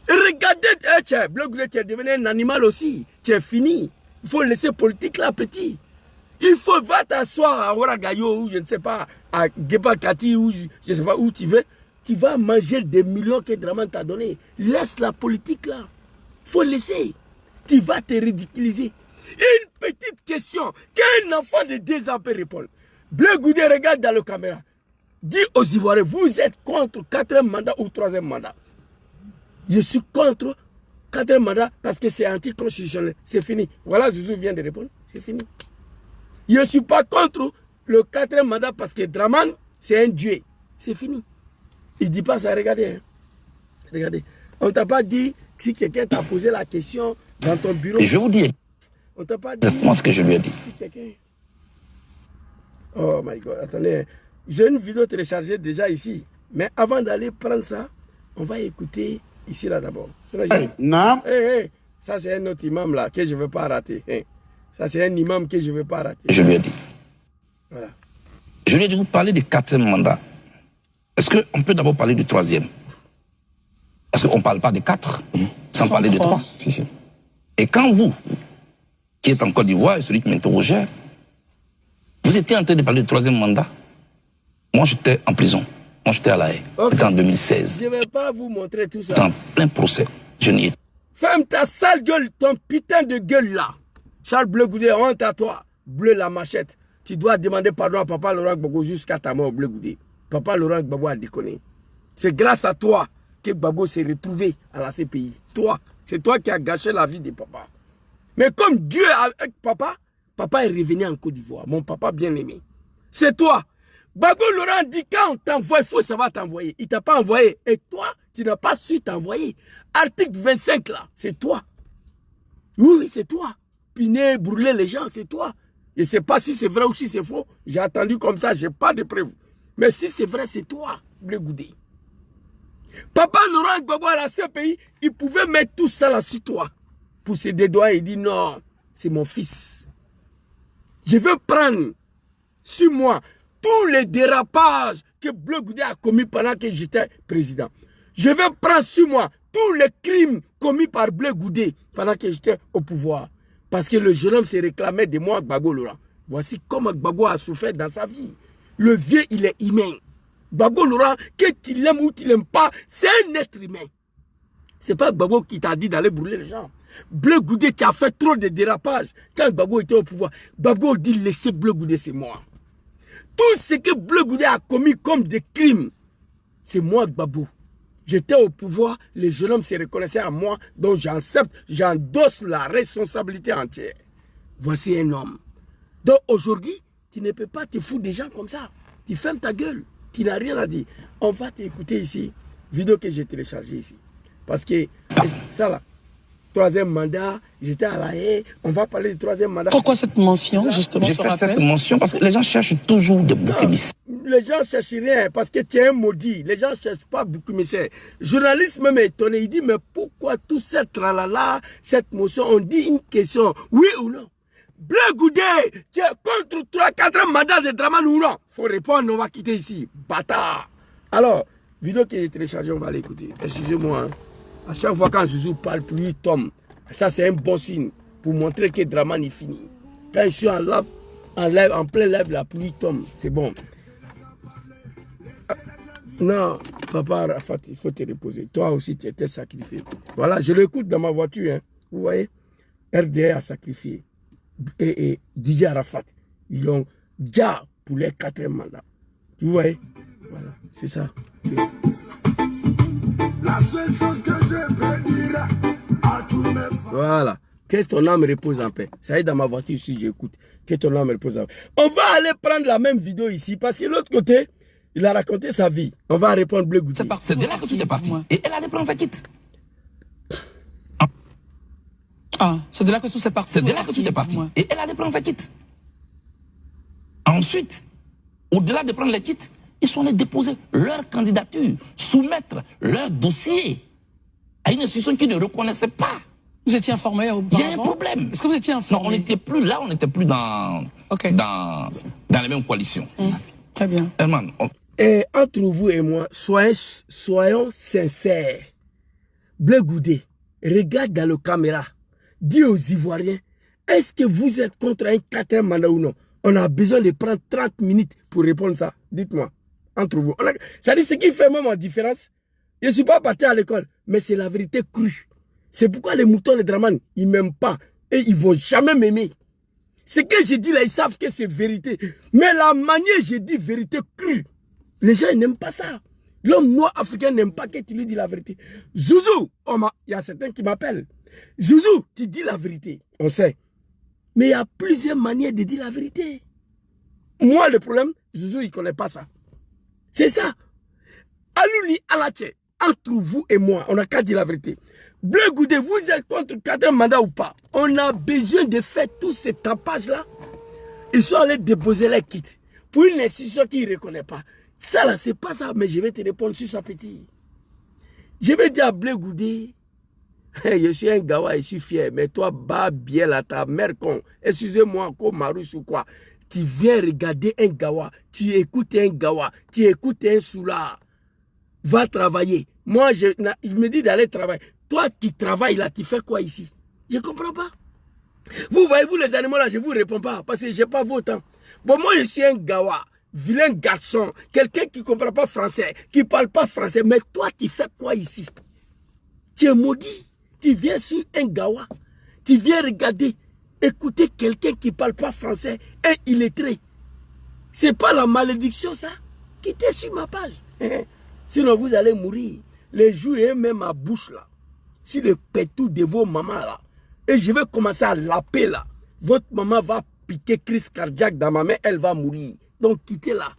Regardez, Bleu Goudé, tu es devenu un animal aussi. Tu es fini. Il faut laisser politique là, petit. Il faut va t'asseoir à Ouaragayo ou je ne sais pas, à Gebakati ou je ne sais pas où tu veux. Tu vas manger des millions que Dramane t'a donné. Laisse la politique là. Il faut laisser. Tu vas te ridiculiser. Une petite question qu'un enfant de 2 ans peut répondre. Bleu Goudé regarde dans la caméra. Dis aux Ivoiriens, vous êtes contre 4e mandat ou 3e mandat. Je suis contre 4e mandat parce que c'est anticonstitutionnel. C'est fini. Voilà, Zouzou vient de répondre. C'est fini. Je ne suis pas contre le 4e mandat parce que Dramane, c'est un dieu. C'est fini. Il ne dit pas ça. Regardez. Hein. Regardez. On ne t'a pas dit si quelqu'un t'a posé la question dans ton bureau. Et je vous dis. On ne t'a pas dit. Exactement ce que je lui ai dit. Si quelqu'un. Oh my God. Attendez. J'ai une vidéo téléchargée déjà ici. Mais avant d'aller prendre ça, on va écouter ici là d'abord. Non. Hey, ça c'est un autre imam là que je ne veux pas rater. Hey. Ça c'est un imam que je ne veux pas rater. Je lui ai dit. Voilà. Je lui ai dit, vous parlez du 4e mandat. Est-ce qu'on peut d'abord parler du 3e? Parce qu'on ne parle pas de 4 sans parler de 3. Si. Et quand vous, qui êtes en Côte d'Ivoire, et celui qui m'interrogeait, vous étiez en train de parler du 3e mandat. Moi, j'étais en prison. Moi, j'étais à La Haye. Okay. C'était en 2016. Je ne vais pas vous montrer tout ça. J'étais en plein procès. Je n'y étais. Ferme ta sale gueule, ton putain de gueule là. Charles Bleu Goudé, honte à toi. Bleu la machette. Tu dois demander pardon à Papa Laurent Gbagbo jusqu'à ta mort, Bleu Goudé. Papa Laurent Gbagbo a déconné. C'est grâce à toi que Gbagbo s'est retrouvé à la CPI. Toi, c'est toi qui as gâché la vie de papa. Mais comme Dieu avec papa, papa est revenu en Côte d'Ivoire. Mon papa bien-aimé. C'est toi. Gbagbo Laurent dit quand on t'envoie, il faut savoir t'envoyer. Il ne t'a pas envoyé. Et toi, tu n'as pas su t'envoyer. Article 25 là, c'est toi. Oui, c'est toi. Piner, brûler les gens, c'est toi. Je ne sais pas si c'est vrai ou si c'est faux. J'ai attendu comme ça, je n'ai pas de preuves. Mais si c'est vrai, c'est toi, Bleu Goudé. Papa Laurent Gbagbo à la CPI, il pouvait mettre tout ça là sur toi. Pour se dédouaner, il dit non, c'est mon fils. Je veux prendre sur moi tous les dérapages que Bleu Goudé a commis pendant que j'étais président. Je veux prendre sur moi tous les crimes commis par Bleu Goudé pendant que j'étais au pouvoir. Parce que le jeune homme se réclamait de moi, Gbagbo Laurent. Voici comment Gbagbo a souffert dans sa vie. Le vieux, il est humain. Gbagbo Laurent, que tu l'aimes ou tu l'aimes pas, c'est un être humain. C'est pas Gbagbo qui t'a dit d'aller brûler les gens. Bleu Goudé, tu as fait trop de dérapages. Quand Gbagbo était au pouvoir, Gbagbo dit laissez Bleu Goudé, c'est moi. Tout ce que Bleu Goudé a commis comme des crimes, c'est moi, Gbagbo. J'étais au pouvoir, les jeunes hommes se reconnaissaient à moi, donc j'accepte, j'endosse la responsabilité entière. Voici un homme. Donc aujourd'hui, tu ne peux pas te foutre des gens comme ça. Tu fermes ta gueule, tu n'as rien à dire. On va t'écouter ici, vidéo que j'ai téléchargée ici. Parce que ça là, 3e mandat, j'étais à La Haye, on va parler du 3e mandat. Pourquoi cette mention, justement, J'ai fait cette mention parce que les gens cherchent toujours des boucs émissaires. Les gens ne cherchent rien parce que tu es un maudit. Les gens ne cherchent pas bouc émissaire. Le journaliste même est étonné. Il dit, mais pourquoi tout cette tralala, cette motion, on dit une question, oui ou non? Bleu Goudé, tu es contre 3-4 mandats de Dramane ou non? Il faut répondre, on va quitter ici. Bâtard. Alors, vidéo qui est téléchargée, on va l'écouter. Excusez-moi. Hein. À chaque fois quand Zouzou parle, plus il tombe. Ça, c'est un bon signe pour montrer que Dramane est fini. Quand je suis en plein live, la pluie tombe. C'est bon. Non, papa Arafat, il faut te reposer. Toi aussi, tu étais sacrifié. Voilà, je l'écoute dans ma voiture. Hein. Vous voyez, RDA a sacrifié. Et DJ Arafat, ils l'ont déjà pour les 4e mandats. Vous voyez, voilà, c'est ça. La seule chose que je peux dire à tous mes frères. Voilà. Que ton âme repose en paix. Ça y est, dans ma voiture, si j'écoute. Que ton âme repose en paix. On va aller prendre la même vidéo ici, parce que l'autre côté, il a raconté sa vie. On va répondre Bleu Goudé. C'est de là que tu es parti. Et elle allait prendre sa quitte. Ah, c'est de là que tout s'est parti. C'est de là que tu es parti. Et elle allait prendre sa quitte. Ensuite, au-delà de prendre les kits, ils sont allés déposer leur candidature, soumettre leur dossier à une institution qui ne reconnaissait pas. Vous étiez informé auparavant? Il y a un problème. Est-ce que vous étiez informé? Non, on n'était plus là, on n'était plus dans, okay. dans les mêmes coalitions. Très bien. Herman, Et entre vous et moi, soyons sincères. Blé Goudé, regarde dans la caméra. Dis aux Ivoiriens, est-ce que vous êtes contre un 4e mandat ou non? On a besoin de prendre 30 minutes pour répondre ça. Dites-moi, entre vous. Ça dit ce qui fait moi ma différence. Je ne suis pas parti à l'école, mais c'est la vérité crue. C'est pourquoi les moutons de Dramane, ils ne m'aiment pas. Et ils ne vont jamais m'aimer. Ce que je dis là, ils savent que c'est vérité. Mais la manière, je dis vérité crue. Les gens n'aiment pas ça. L'homme noir africain n'aime pas que tu lui dis la vérité. Zouzou, il y a certains qui m'appellent. Zouzou, tu dis la vérité. On sait. Mais il y a plusieurs manières de dire la vérité. Moi, le problème, Zouzou, il ne connaît pas ça. C'est ça. Alouli Alache, entre vous et moi, on n'a qu'à dire la vérité. Blé Goudé, vous êtes contre 4e mandat ou pas? On a besoin de faire tout ce tapage-là. Ils sont allés déposer les kits pour une institution qui ne reconnaît pas. Ça là, c'est pas ça, mais je vais te répondre sur ça, petit. Je vais dire à Blé Goudé, je suis un gawa, je suis fier, mais toi, bah bien là, ta mère con, excusez-moi encore, Marouche ou quoi, tu viens regarder un gawa, tu écoutes un gawa, tu écoutes un soula, va travailler. Moi, il me dit d'aller travailler. Toi qui travailles là, tu fais quoi ici? Je ne comprends pas. Vous voyez, vous les animaux là, je ne vous réponds pas, parce que je n'ai pas vos temps. Bon, moi, je suis un gawa. Vilain garçon, quelqu'un qui ne comprend pas français, qui ne parle pas français, mais toi, tu fais quoi ici? Tu es maudit, tu viens sur un gawa, tu viens regarder, écouter quelqu'un qui ne parle pas français et illettré. C'est pas la malédiction ça? Quittez sur ma page. Sinon vous allez mourir. Les joues et même ma bouche là, sur le pétou de vos mamans là, et je vais commencer à laper là. Votre maman va piquer crise cardiaque dans ma main, elle va mourir. Donc quittez-la.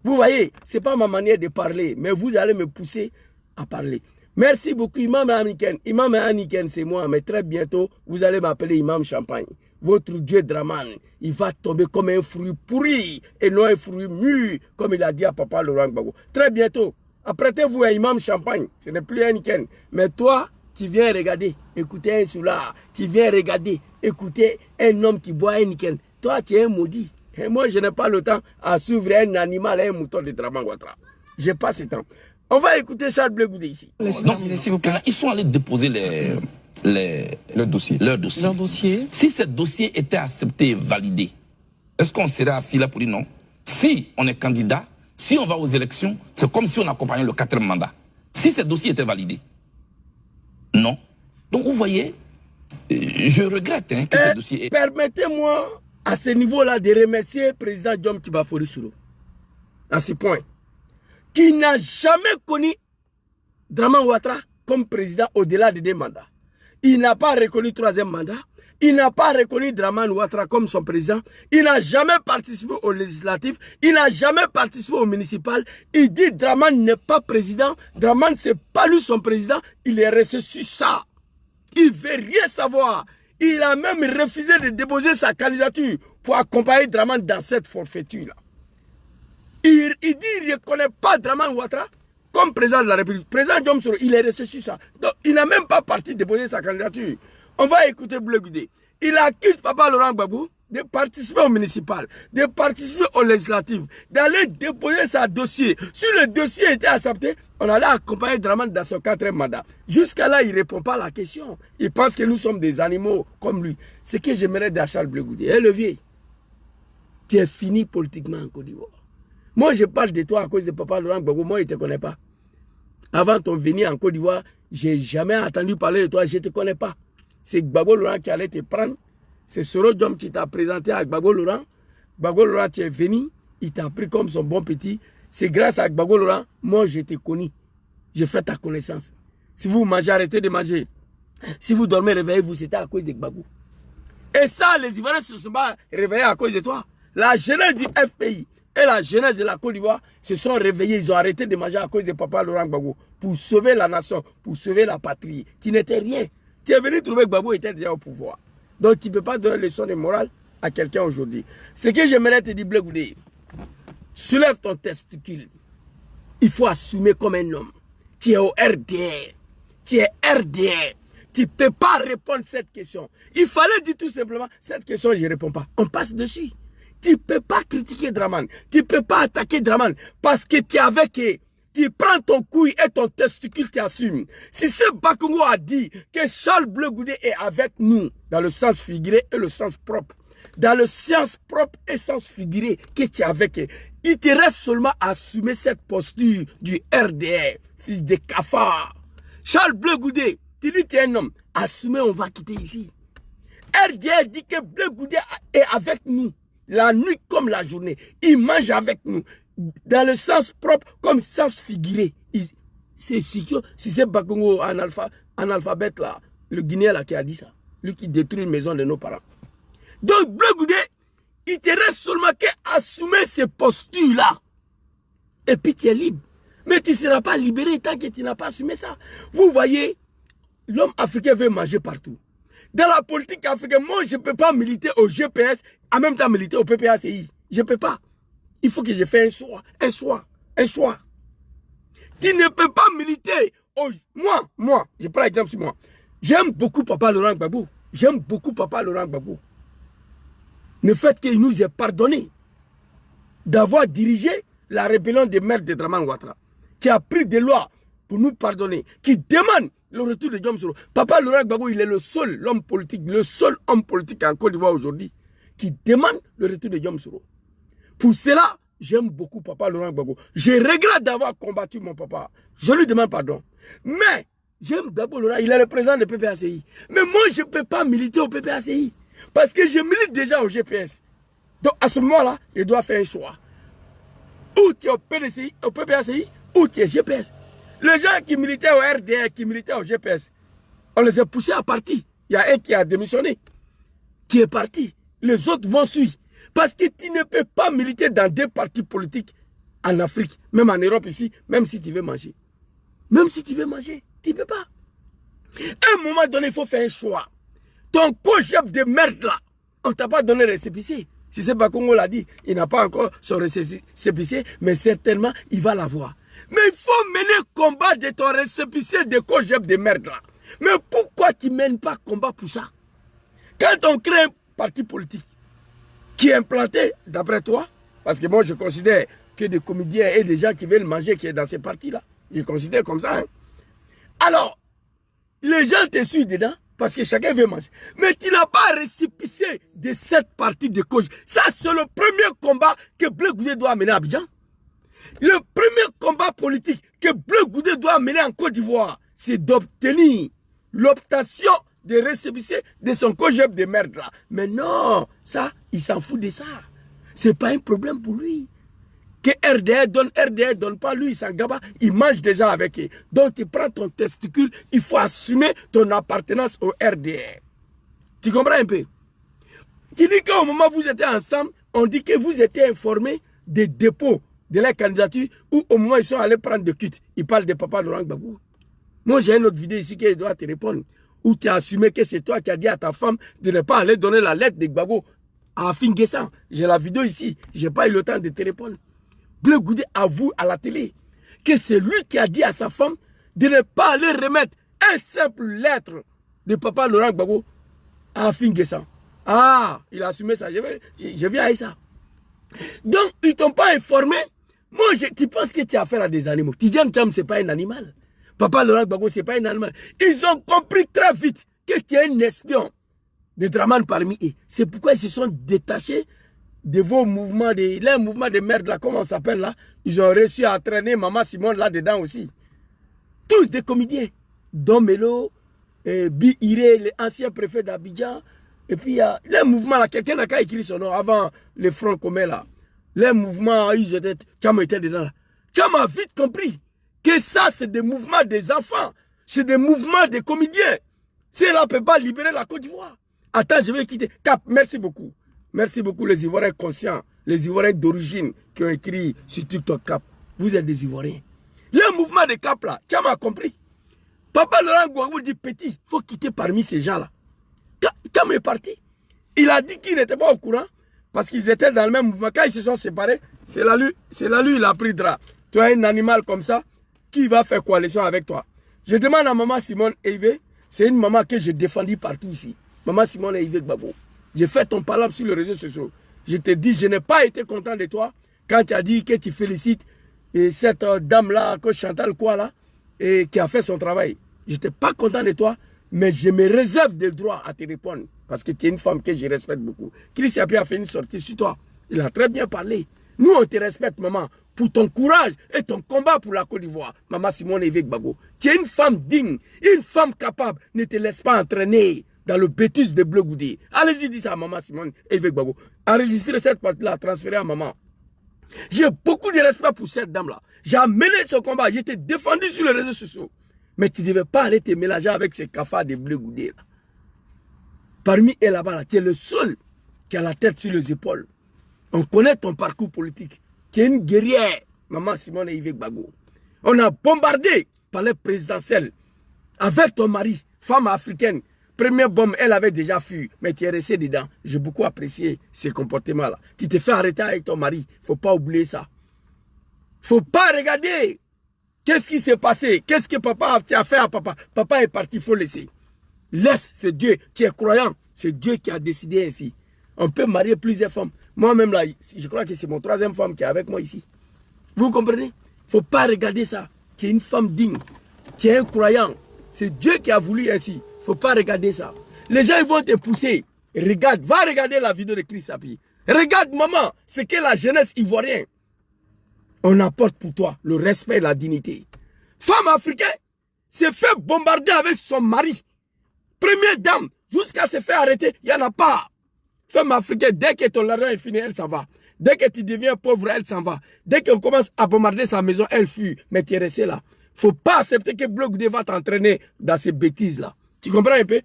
Vous voyez, ce n'est pas ma manière de parler, mais vous allez me pousser à parler. Merci beaucoup, Imam Aniken. Imam Aniken, c'est moi, mais très bientôt, vous allez m'appeler Imam Champagne. Votre Dieu Dramane, il va tomber comme un fruit pourri et non un fruit mûr, comme il a dit à Papa Laurent Gbagbo. Très bientôt, apprêtez-vous à Imam Champagne. Ce n'est plus Aniken. Mais toi, tu viens regarder, écouter un soulard. Tu viens regarder, écouter un homme qui boit Aniken. Toi, tu es un maudit. Et moi, je n'ai pas le temps à suivre un animal et un mouton de Dramane Ouattara. Je n'ai pas ce temps. On va écouter Charles Blé Goudé ici. Ils sont allés déposer leur dossier. Si ce dossier était accepté et validé, est-ce qu'on serait assis là pour dire non? Si on est candidat, si on va aux élections, c'est comme si on accompagnait le 4e mandat. Si ce dossier était validé, non. Donc vous voyez, je regrette que ce dossier est... Permettez-moi à ce niveau-là de remercier le président Djom Kibafori Souro, à ce point, qui n'a jamais connu Dramane Ouattara comme président au-delà de 2 mandats. Il n'a pas reconnu 3e mandat, il n'a pas reconnu Dramane Ouattara comme son président, il n'a jamais participé au législatif, il n'a jamais participé au municipal. Il dit Dramane n'est pas président, Dramane c'est pas lui son président, il est resté sur ça. Il ne veut rien savoir. Il a même refusé de déposer sa candidature pour accompagner Dramane dans cette forfaiture-là. Il dit qu'il ne reconnaît pas Dramane Ouattara comme président de la République. Président Djom Soro, il est resté sur ça. Donc, il n'a même pas parti déposer sa candidature. On va écouter Blé Goudé. Il accuse Papa Laurent Gbagbo de participer au municipal, de participer au législatif, d'aller déposer sa dossier. Si le dossier était accepté, on allait accompagner Dramane dans son 4e mandat. Jusqu'à là, il ne répond pas à la question. Il pense que nous sommes des animaux comme lui. Ce que j'aimerais dire à Charles Blé Goudé, le vieux, tu es fini politiquement en Côte d'Ivoire. Moi, je parle de toi à cause de Papa Laurent Gbagbo. Moi, je ne te connais pas. Avant ton venir en Côte d'Ivoire, je n'ai jamais entendu parler de toi. Je ne te connais pas. C'est Gbagbo Laurent qui allait te prendre. C'est Soro Djom qui t'a présenté à Gbagbo Laurent. Gbagbo Laurent, tu es venu. Il t'a pris comme son bon petit. C'est grâce à Gbagbo Laurent, moi, je t'ai connu. J'ai fait ta connaissance. Si vous mangez, arrêtez de manger. Si vous dormez, réveillez-vous. C'était à cause de Gbagbo. Et ça, les Ivoiriens ne se sont pas réveillés à cause de toi. La jeunesse du FPI et la jeunesse de la Côte d'Ivoire se sont réveillés. Ils ont arrêté de manger à cause de Papa Laurent Gbagbo pour sauver la nation, pour sauver la patrie. Tu n'étais rien. Tu es venu trouver que Gbagbo était déjà au pouvoir. Donc tu ne peux pas donner leçon de morale à quelqu'un aujourd'hui. Ce que j'aimerais te dire, Blé Goudé, soulève ton testicule. Il faut assumer comme un homme. Tu es au RDR. Tu es RDR. Tu ne peux pas répondre à cette question. Il fallait dire tout simplement, cette question, je ne réponds pas. On passe dessus. Tu ne peux pas critiquer Draman. Tu ne peux pas attaquer Draman parce que tu es avec eux. Tu prends ton couille et ton testicule, tu assumes. Si ce Bakongo a dit que Charles Bleu Goudé est avec nous, dans le sens figuré et le sens propre, dans le sens propre et sens figuré que tu es avec eux, il te reste seulement à assumer cette posture du RDR, fils de cafard. Charles Bleu Goudé, tu dis tu es un homme, assumez, on va quitter ici. RDR dit que Bleu Goudé est avec nous, la nuit comme la journée. Il mange avec nous. Dans le sens propre comme sens figuré. C'est si c'est Bakongo analphabète là, le Guinéen là qui a dit ça. Lui qui détruit une maison de nos parents. Donc Bleu Goudé, il te reste seulement qu'à assumer ces postures là. Et puis tu es libre. Mais tu ne seras pas libéré tant que tu n'as pas assumé ça. Vous voyez, l'homme africain veut manger partout. Dans la politique africaine, moi je ne peux pas militer au GPS, en même temps militer au PPACI. Je ne peux pas. Il faut que je fasse un choix. Tu ne peux pas militer. Moi, je prends l'exemple sur moi. J'aime beaucoup Papa Laurent Gbagbo. Le fait qu'il nous ait pardonné d'avoir dirigé la rébellion des maires de Draman Ouattara, qui a pris des lois pour nous pardonner, qui demande le retour de Diom Soro. Papa Laurent Gbagbo, il est le seul homme politique en Côte d'Ivoire aujourd'hui, qui demande le retour de Diom Soro. Pour cela, j'aime beaucoup Papa Laurent Gbagbo. Je regrette d'avoir combattu mon papa. Je lui demande pardon. Mais, j'aime Gbagbo Laurent, il est le président de PPACI. Mais moi, je ne peux pas militer au PPACI. Parce que je milite déjà au GPS. Donc, à ce moment-là, je dois faire un choix. Ou tu es au PDCI, au PPACI, ou tu es GPS. Les gens qui militaient au RDR, qui militaient au GPS, on les a poussés à partir. Il y a un qui a démissionné, qui est parti. Les autres vont suivre. Parce que tu ne peux pas militer dans des partis politiques en Afrique, même en Europe ici, même si tu veux manger. Même si tu veux manger, tu ne peux pas. À un moment donné, il faut faire un choix. Ton co-chef de merde là, on ne t'a pas donné le récépissé. Si c'est Bakongo l'a dit, il n'a pas encore son récépissé, mais certainement, il va l'avoir. Mais il faut mener combat de ton récépissé de co-chef de merde là. Mais pourquoi tu ne mènes pas combat pour ça? Quand on crée un parti politique, qui est implanté, d'après toi, parce que moi je considère que des comédiens et des gens qui veulent manger qui est dans ces partis-là, je considère comme ça. Hein. Alors, les gens te suivent dedans parce que chacun veut manger. Mais tu n'as pas récépissé de cette partie de coach. Ça, c'est le premier combat que Bleu Goudé doit mener à Abidjan. Le premier combat politique que Bleu Goudé doit mener en Côte d'Ivoire, c'est d'obtenir l'obtention de récépissé de son co-chef de merde là. Mais non, ça, il s'en fout de ça. C'est pas un problème pour lui. Que RDR donne pas, lui, il s'en gaba, il mange déjà avec eux. Donc tu prends ton testicule, il faut assumer ton appartenance au RDR. Tu comprends un peu? Tu dis qu'au moment où vous étiez ensemble, on dit que vous étiez informés des dépôts de la candidature ou au moment où ils sont allés prendre de quitte. Ils parlent de Papa Laurent Gbagbo. Moi, j'ai une autre vidéo ici qui doit te répondre. Où tu as assumé que c'est toi qui as dit à ta femme de ne pas aller donner la lettre de Gbagbo à Afin Guessan. J'ai la vidéo ici. Je n'ai pas eu le temps de te répondre. Bleu Goudé avoue à la télé que c'est lui qui a dit à sa femme de ne pas aller remettre un simple lettre de Papa Laurent Gbagbo à Afin Guessan. Ah, il a assumé ça. Je viens avec ça. Donc, ils ne t'ont pas informé. Moi, tu penses que tu as affaire à des animaux. Tidjane Cham, ce n'est pas un animal. Papa Laurent Gbagbo, ce n'est pas un animal. Ils ont compris très vite que tu es un espion de Draman parmi eux. C'est pourquoi ils se sont détachés de vos mouvements, les mouvements de merde là, comment on s'appelle là. Ils ont réussi à entraîner Maman Simone là-dedans aussi. Tous des comédiens. Don Melo, Bi Iré, l'ancien préfet d'Abidjan. Et puis il y a les mouvements là, quelqu'un n'a qu'à écrire son nom avant les Francs communs là. Les mouvements, Cham était dedans là. Cham a vite compris que ça c'est des mouvements des enfants. C'est des mouvements des comédiens. Cela ne peut pas libérer la Côte d'Ivoire. Attends, je vais quitter. Cap, merci beaucoup. Merci beaucoup les Ivoiriens conscients, les Ivoiriens d'origine qui ont écrit sur TikTok Cap. Vous êtes des Ivoiriens. Le mouvement de Cap là, Cham a compris. Papa Laurent Gbagbo dit petit, il faut quitter parmi ces gens-là. Cham est parti. Il a dit qu'il n'était pas au courant parce qu'ils étaient dans le même mouvement. Quand ils se sont séparés, c'est là lui, il a pris drap. Tu as un animal comme ça, qui va faire coalition avec toi? Je demande à Maman Simone Eivé, c'est une maman que j'ai défendue partout ici. Maman Simone Eivé Gbagbo. J'ai fait ton palabre sur les réseaux sociaux. Je te dis, je n'ai pas été content de toi quand tu as dit que tu félicites cette dame-là, que Chantal quoi là, et qui a fait son travail. Je n'étais pas content de toi, mais je me réserve le droit à te répondre. Parce que tu es une femme que je respecte beaucoup. Chris Yapie a fait une sortie sur toi. Il a très bien parlé. Nous, on te respecte, maman, pour ton courage et ton combat pour la Côte d'Ivoire. Maman Simone Évêque Gbagbo. Tu es une femme digne, une femme capable. Ne te laisse pas entraîner dans le bêtise de Bleu Goudé. Allez-y, dis ça à maman Simone Évêque Gbagbo. Enregistrez cette partie-là, transférez à maman. J'ai beaucoup de respect pour cette dame-là. J'ai amené ce combat. J'étais défendu sur les réseaux sociaux. Mais tu ne devais pas aller te mélanger avec ces cafards de Bleu Goudé. Là. Parmi eux là-bas, là, tu es le seul qui a la tête sur les épaules. On connaît ton parcours politique. Tu es une guerrière, maman Simone Évêque Gbagbo. On a bombardé par les présidentielles avec ton mari, femme africaine. Première bombe, elle avait déjà fui, mais tu es resté dedans. J'ai beaucoup apprécié ces comportements-là. Tu t'es fait arrêter avec ton mari. Il ne faut pas oublier ça. Il ne faut pas regarder. Qu'est-ce qui s'est passé? Qu'est-ce que papa a fait à papa? Papa est parti, il faut laisser. Laisse, c'est Dieu. Tu es croyant. C'est Dieu qui a décidé ainsi. On peut marier plusieurs femmes. Moi-même, là, je crois que c'est mon troisième femme qui est avec moi ici. Vous comprenez? Il ne faut pas regarder ça. Tu es une femme digne. Tu es un croyant. C'est Dieu qui a voulu ainsi. Il ne faut pas regarder ça. Les gens ils vont te pousser. Regarde, va regarder la vidéo de Chris Yapie. Regarde, maman, c'est que la jeunesse ivoirienne. On apporte pour toi le respect et la dignité. Femme africaine s'est fait bombarder avec son mari. Première dame, jusqu'à se faire arrêter, il n'y en a pas. Femme africaine, dès que ton argent est fini, elle s'en va. Dès que tu deviens pauvre, elle s'en va. Dès qu'on commence à bombarder sa maison, elle fuit. Mais tu es resté là. Il ne faut pas accepter que Bleu Goudé va t'entraîner dans ces bêtises-là. Tu comprends un peu?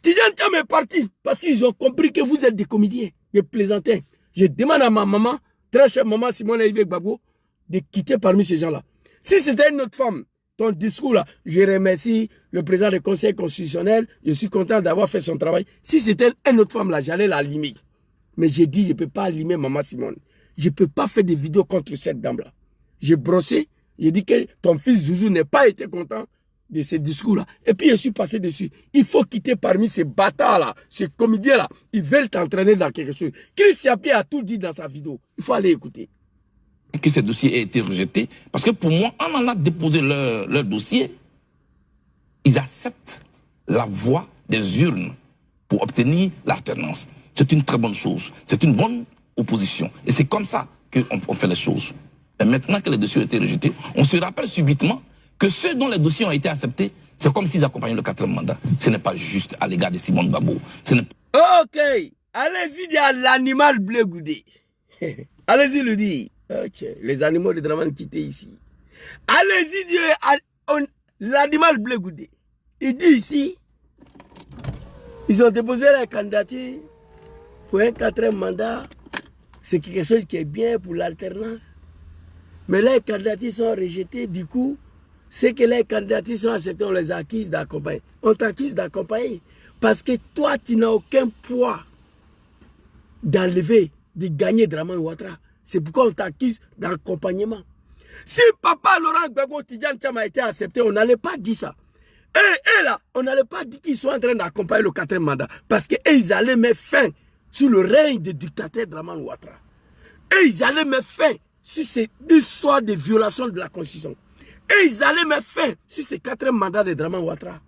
Tidjane Thiam est parti parce qu'ils ont compris que vous êtes des comédiens, des plaisantins. Je demande à ma maman, très chère maman Simone Évêque Gbagbo, de quitter parmi ces gens-là. Si c'était une autre femme, ton discours là, je remercie le président du Conseil constitutionnel, je suis content d'avoir fait son travail. Si c'était une autre femme là, j'allais la limer. Mais j'ai dit, je ne peux pas limer maman Simone. Je ne peux pas faire des vidéos contre cette dame-là. J'ai brossé, j'ai dit que ton fils Zouzou n'a pas été content de ces discours-là. Et puis je suis passé dessus. Il faut quitter parmi ces bâtards-là, ces comédiens-là. Ils veulent t'entraîner dans quelque chose. Chris Yapie a tout dit dans sa vidéo. Il faut aller écouter. Que ce dossier ait été rejeté. Parce que pour moi, on en a déposé leur dossier. Ils acceptent la voie des urnes pour obtenir l'alternance. C'est une très bonne chose. C'est une bonne opposition. Et c'est comme ça qu'on fait les choses. Et maintenant que les dossiers ont été rejetés, on se rappelle subitement que ceux dont les dossiers ont été acceptés, c'est comme s'ils accompagnaient le 4e mandat. Ce n'est pas juste à l'égard de Simone Gbagbo. Ok. Allez-y dire à l'animal Bleu Goudé. Allez-y le dire. Ok. Les animaux de Dramane quittés ici. Allez-y dire à l'animal Bleu Goudé. Il dit ici, ils ont déposé la candidature pour un 4e mandat. C'est quelque chose qui est bien pour l'alternance. Mais les candidatures sont rejetées. Du coup, c'est que les candidatures sont acceptées, on les accuse d'accompagner. On t'accuse d'accompagner. Parce que toi, tu n'as aucun poids d'enlever, de gagner Dramane Ouattara. C'est pourquoi on t'accuse d'accompagnement. Si papa Laurent Gbagbo Tidjane Thiam a été accepté, on n'allait pas dire ça. Et là, on n'allait pas dire qu'ils sont en train d'accompagner le 4e mandat. Parce qu'ils allaient mettre fin sur le règne du dictateur Dramane Ouattara. Et ils allaient mettre fin sur cette histoire de violation de la Constitution. Et ils allaient mettre fin sur ce 4e mandat de Dramane Ouattara.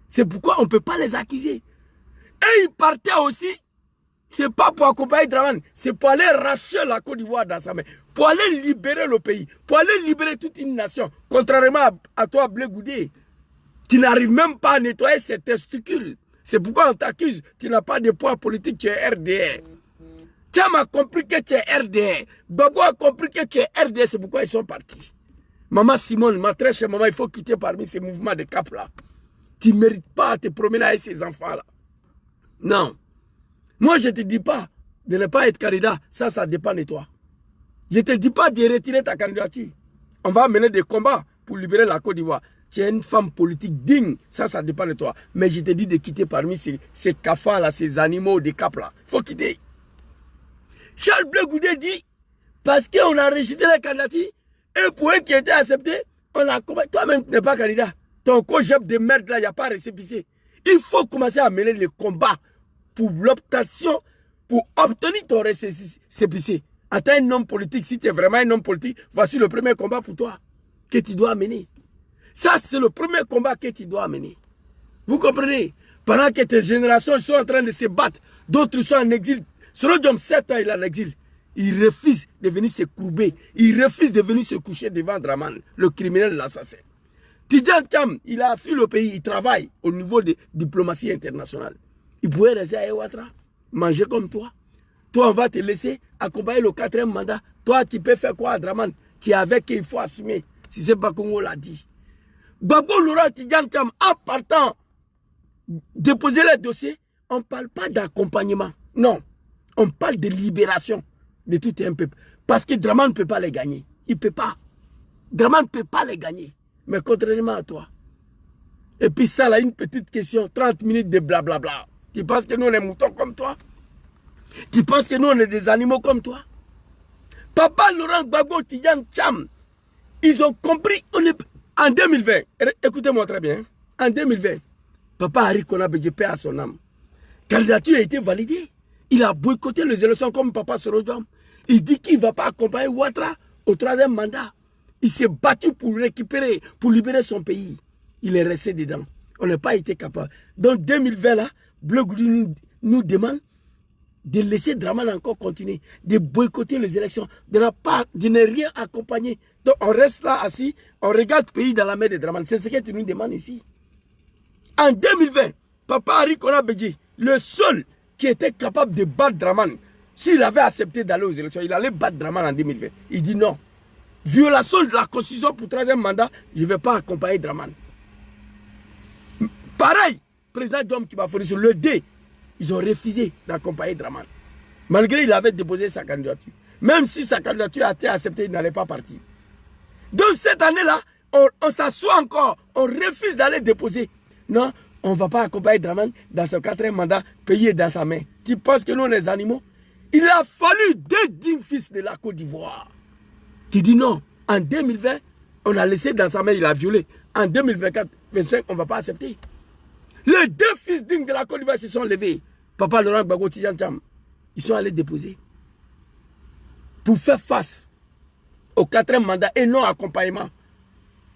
C'est pourquoi on ne peut pas les accuser. Et ils partaient aussi, c'est pas pour accompagner Dramane, c'est pour aller racheter la Côte d'Ivoire dans sa main, pour aller libérer le pays, pour aller libérer toute une nation. Contrairement à toi, Bleu Goudé, tu n'arrives même pas à nettoyer ses testicules. C'est pourquoi on t'accuse, tu n'as pas de poids politique, tu es RDR. Thiam a compris que tu es RDR. Gbagbo a compris que tu es RDR, c'est pourquoi ils sont partis. Maman Simone, ma très chère maman, il faut quitter parmi ces mouvements de cap là. Tu ne mérites pas de te promener avec ces enfants là. Non. Moi, je ne te dis pas de ne pas être candidat. Ça dépend de toi. Je ne te dis pas de retirer ta candidature. On va mener des combats pour libérer la Côte d'Ivoire. Tu es une femme politique digne. Ça dépend de toi. Mais je te dis de quitter parmi ces cafards là, ces animaux de cap là. Il faut quitter. Charles Bleu Goudé dit, parce qu'on a rejeté la candidature, et pour un qui était accepté, on l'a accompagné. Toi-même, tu n'es pas candidat. Ton cogep de merde là, il n'y a pas récépissé. Il faut commencer à mener les combats pour l'obtention pour obtenir ton récépissé. Attends un homme politique, si tu es vraiment un homme politique, voici le premier combat pour toi que tu dois mener. Ça, c'est le premier combat que tu dois mener. Vous comprenez? Pendant que tes générations sont en train de se battre, d'autres sont en exil. Sorodjom, 7 ans, il est en exil. Il refuse de venir se courber. Il refuse de venir se coucher devant Draman, le criminel, l'assassin. Tidjane Thiam, il a fui le pays, il travaille au niveau de diplomatie internationale. Il pouvait rester à Ouattara, manger comme toi. Toi, on va te laisser accompagner le 4e mandat. Toi, tu peux faire quoi à Draman? Tu es avec qu'il faut assumer. Si c'est pas Congo l'a dit. Babo Laurent Tidjane Thiam, en partant déposer les dossiers, on ne parle pas d'accompagnement. Non. On parle de libération de tout un peuple. Parce que Draman ne peut pas les gagner. Il ne peut pas. Draman ne peut pas les gagner. Mais contrairement à toi. Et puis ça, là, une petite question, 30 minutes de blablabla. Tu penses que nous, on est moutons comme toi? Tu penses que nous, on est des animaux comme toi? Papa Laurent Gbagbo, Tidjane Thiam, ils ont compris. En 2020, écoutez-moi très bien. En 2020, Papa Hari Konabedje, paix à son âme. Candidature a été validée. Il a boycotté les élections comme Papa Sorodjom. Il dit qu'il ne va pas accompagner Ouattara au 3e mandat. Il s'est battu pour récupérer, pour libérer son pays. Il est resté dedans. On n'a pas été capable. Donc 2020, là, Bleu Goudou nous demande de laisser Draman encore continuer, de boycotter les élections, de ne rien accompagner. Donc on reste là assis, on regarde le pays dans la main de Draman. C'est ce que tu nous demandes ici. En 2020, Papa Hari Konabedje, le seul qui était capable de battre Draman, s'il avait accepté d'aller aux élections, il allait battre Draman en 2020. Il dit non. Violation de la Constitution pour 3e mandat, je ne vais pas accompagner Draman. Pareil, président Dom Kibafori, sur le D, ils ont refusé d'accompagner Draman. Malgré qu'il avait déposé sa candidature. Même si sa candidature a été acceptée, il n'allait pas partir. Donc cette année-là, on s'assoit encore, on refuse d'aller déposer. Non, on ne va pas accompagner Draman dans son 4e mandat, payé dans sa main. Tu penses que nous, on est des animaux? Il a fallu 2 dignes fils de la Côte d'Ivoire qui dit non. En 2020, on a laissé dans sa main, il a violé. En 2024-2025, on ne va pas accepter. Les 2 fils dignes de la Côte d'Ivoire se sont levés. Papa Laurent Gbagbo, Tidjane Thiam, ils sont allés déposer. Pour faire face au 4e mandat et non accompagnement.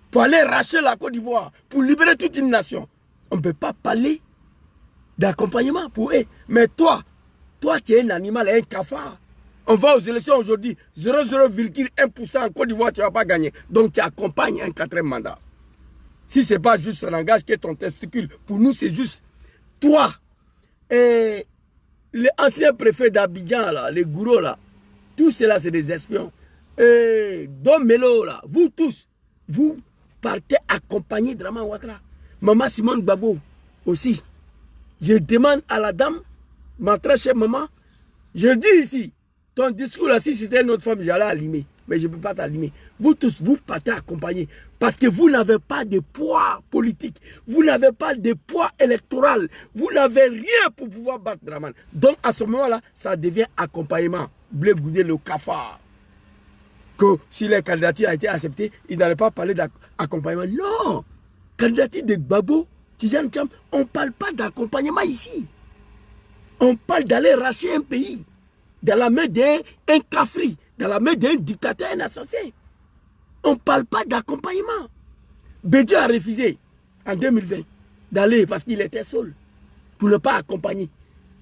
Pour aller racheter la Côte d'Ivoire, pour libérer toute une nation. On ne peut pas parler d'accompagnement pour eux. Mais toi, tu es un animal, un cafard. On va aux élections aujourd'hui, 0,1% en Côte d'Ivoire, tu ne vas pas gagner. Donc tu accompagnes un 4e mandat. Si ce n'est pas juste un langage qui est ton testicule, pour nous c'est juste toi et les anciens préfets d'Abidjan, les gourous là, tout cela c'est des espions. Et Dom Melo là, vous tous, vous partez accompagner Draman Ouattara. Maman Simone Gbagbo aussi. Je demande à la dame, ma très chère maman, je dis ici, ton discours là, si c'était une autre femme, j'allais allumer. Mais je ne peux pas t'allumer. Vous tous, vous partez accompagner. Parce que vous n'avez pas de poids politique. Vous n'avez pas de poids électoral. Vous n'avez rien pour pouvoir battre Draman. Donc à ce moment-là, ça devient accompagnement. Bleu Goudé, le cafard. Que si la candidature a été acceptée, il n'allait pas parler d'accompagnement. Non. Candidature de Gbagbo, Tidjane Thiam, on ne parle pas d'accompagnement ici. On parle d'aller racheter un pays. Dans la main d'un cafri, dans la main d'un dictateur, un assassin. On ne parle pas d'accompagnement. Bédiou a refusé en 2020 d'aller parce qu'il était seul pour ne pas accompagner.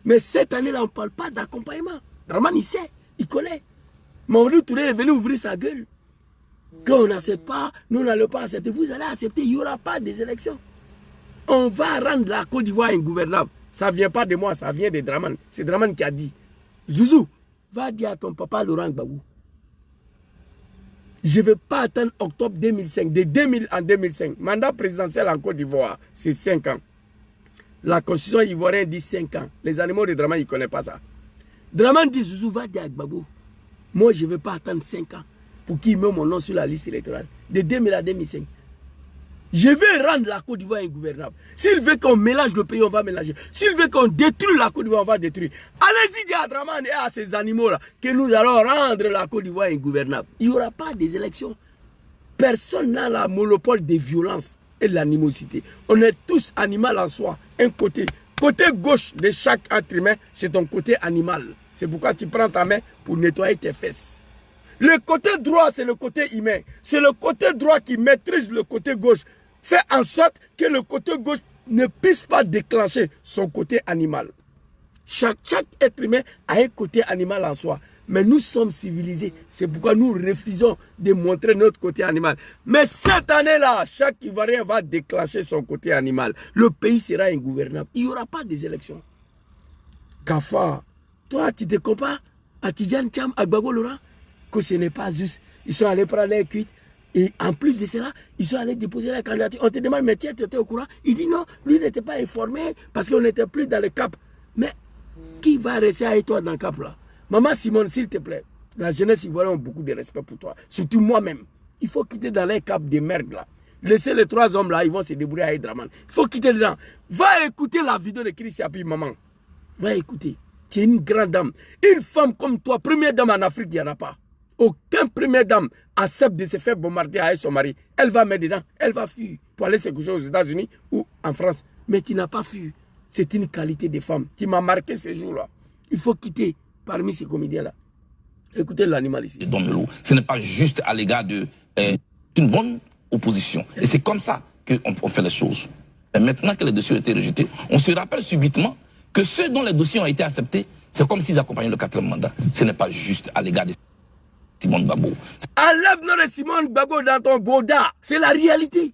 Mais cette année-là, on ne parle pas d'accompagnement. Draman, il sait, il connaît. Mamadou Touré est venu ouvrir sa gueule. Quand on n'accepte pas, nous n'allons pas accepter. Vous allez accepter, il n'y aura pas des élections. On va rendre la Côte d'Ivoire ingouvernable. Ça ne vient pas de moi, ça vient de Draman. C'est Draman qui a dit. Zouzou, va dire à ton papa Laurent Gbagbo. Je ne vais pas attendre octobre 2005. De 2000 en 2005. Mandat présidentiel en Côte d'Ivoire, c'est 5 ans. La constitution ivoirienne dit 5 ans. Les animaux de Draman, ils ne connaissent pas ça. Draman dit, Zouzou, va dire à Gbagbo. Moi, je ne vais pas attendre 5 ans pour qu'il mette mon nom sur la liste électorale. De 2000 à 2005. Je vais rendre la Côte d'Ivoire ingouvernable. S'il veut qu'on mélange le pays, on va mélanger. S'il veut qu'on détruise la Côte d'Ivoire, on va détruire. Allez-y, dire à Draman et à ces animaux-là que nous allons rendre la Côte d'Ivoire ingouvernable. Il n'y aura pas des élections. Personne n'a le monopole des violences et de l'animosité. On est tous animaux en soi. Un côté. Côté gauche de chaque être humain, c'est ton côté animal. C'est pourquoi tu prends ta main pour nettoyer tes fesses. Le côté droit, c'est le côté humain. C'est le côté droit qui maîtrise le côté gauche. Fait en sorte que le côté gauche ne puisse pas déclencher son côté animal. Chaque être humain a un côté animal en soi. Mais nous sommes civilisés. C'est pourquoi nous refusons de montrer notre côté animal. Mais cette année-là, chaque Ivoirien va déclencher son côté animal. Le pays sera ingouvernable. Il n'y aura pas des élections. Kafa, toi, tu te compares à Tidjane Cham, à Gbagbo Laurent, que ce n'est pas juste. Ils sont allés prendre les cuites. Et en plus de cela, ils sont allés déposer la candidature. On te demande, mais tu étais au courant? Il dit non, lui n'était pas informé parce qu'on n'était plus dans le cap. Mais qui va rester avec toi dans le cap là? Maman Simone, s'il te plaît, la jeunesse ivoirienne a beaucoup de respect pour toi. Surtout moi-même. Il faut quitter dans les caps de merde là. Laissez les 3 hommes là, ils vont se débrouiller avec Draman. Il faut quitter dedans. Va écouter la vidéo de Chris Yapi, maman. Va écouter. Tu es une grande dame. Une femme comme toi, première dame en Afrique, il n'y en a pas. Aucune première dame accepte de se faire bombarder avec son mari. Elle va mettre dedans, elle va fuir pour aller se coucher aux États-Unis ou en France. Mais tu n'as pas fui. C'est une qualité de femme. Tu m'as marqué ce jour-là. Il faut quitter parmi ces comédiens-là. Écoutez l'animal ici. Ce n'est pas juste à l'égard de une bonne opposition. Et c'est comme ça qu'on fait les choses. Et maintenant que les dossiers ont été rejetés, on se rappelle subitement que ceux dont les dossiers ont été acceptés, c'est comme s'ils accompagnaient le 4e mandat. Ce n'est pas juste à l'égard de Simone Gbagbo. Enlève notre Simone Gbagbo dans ton boda. C'est la réalité.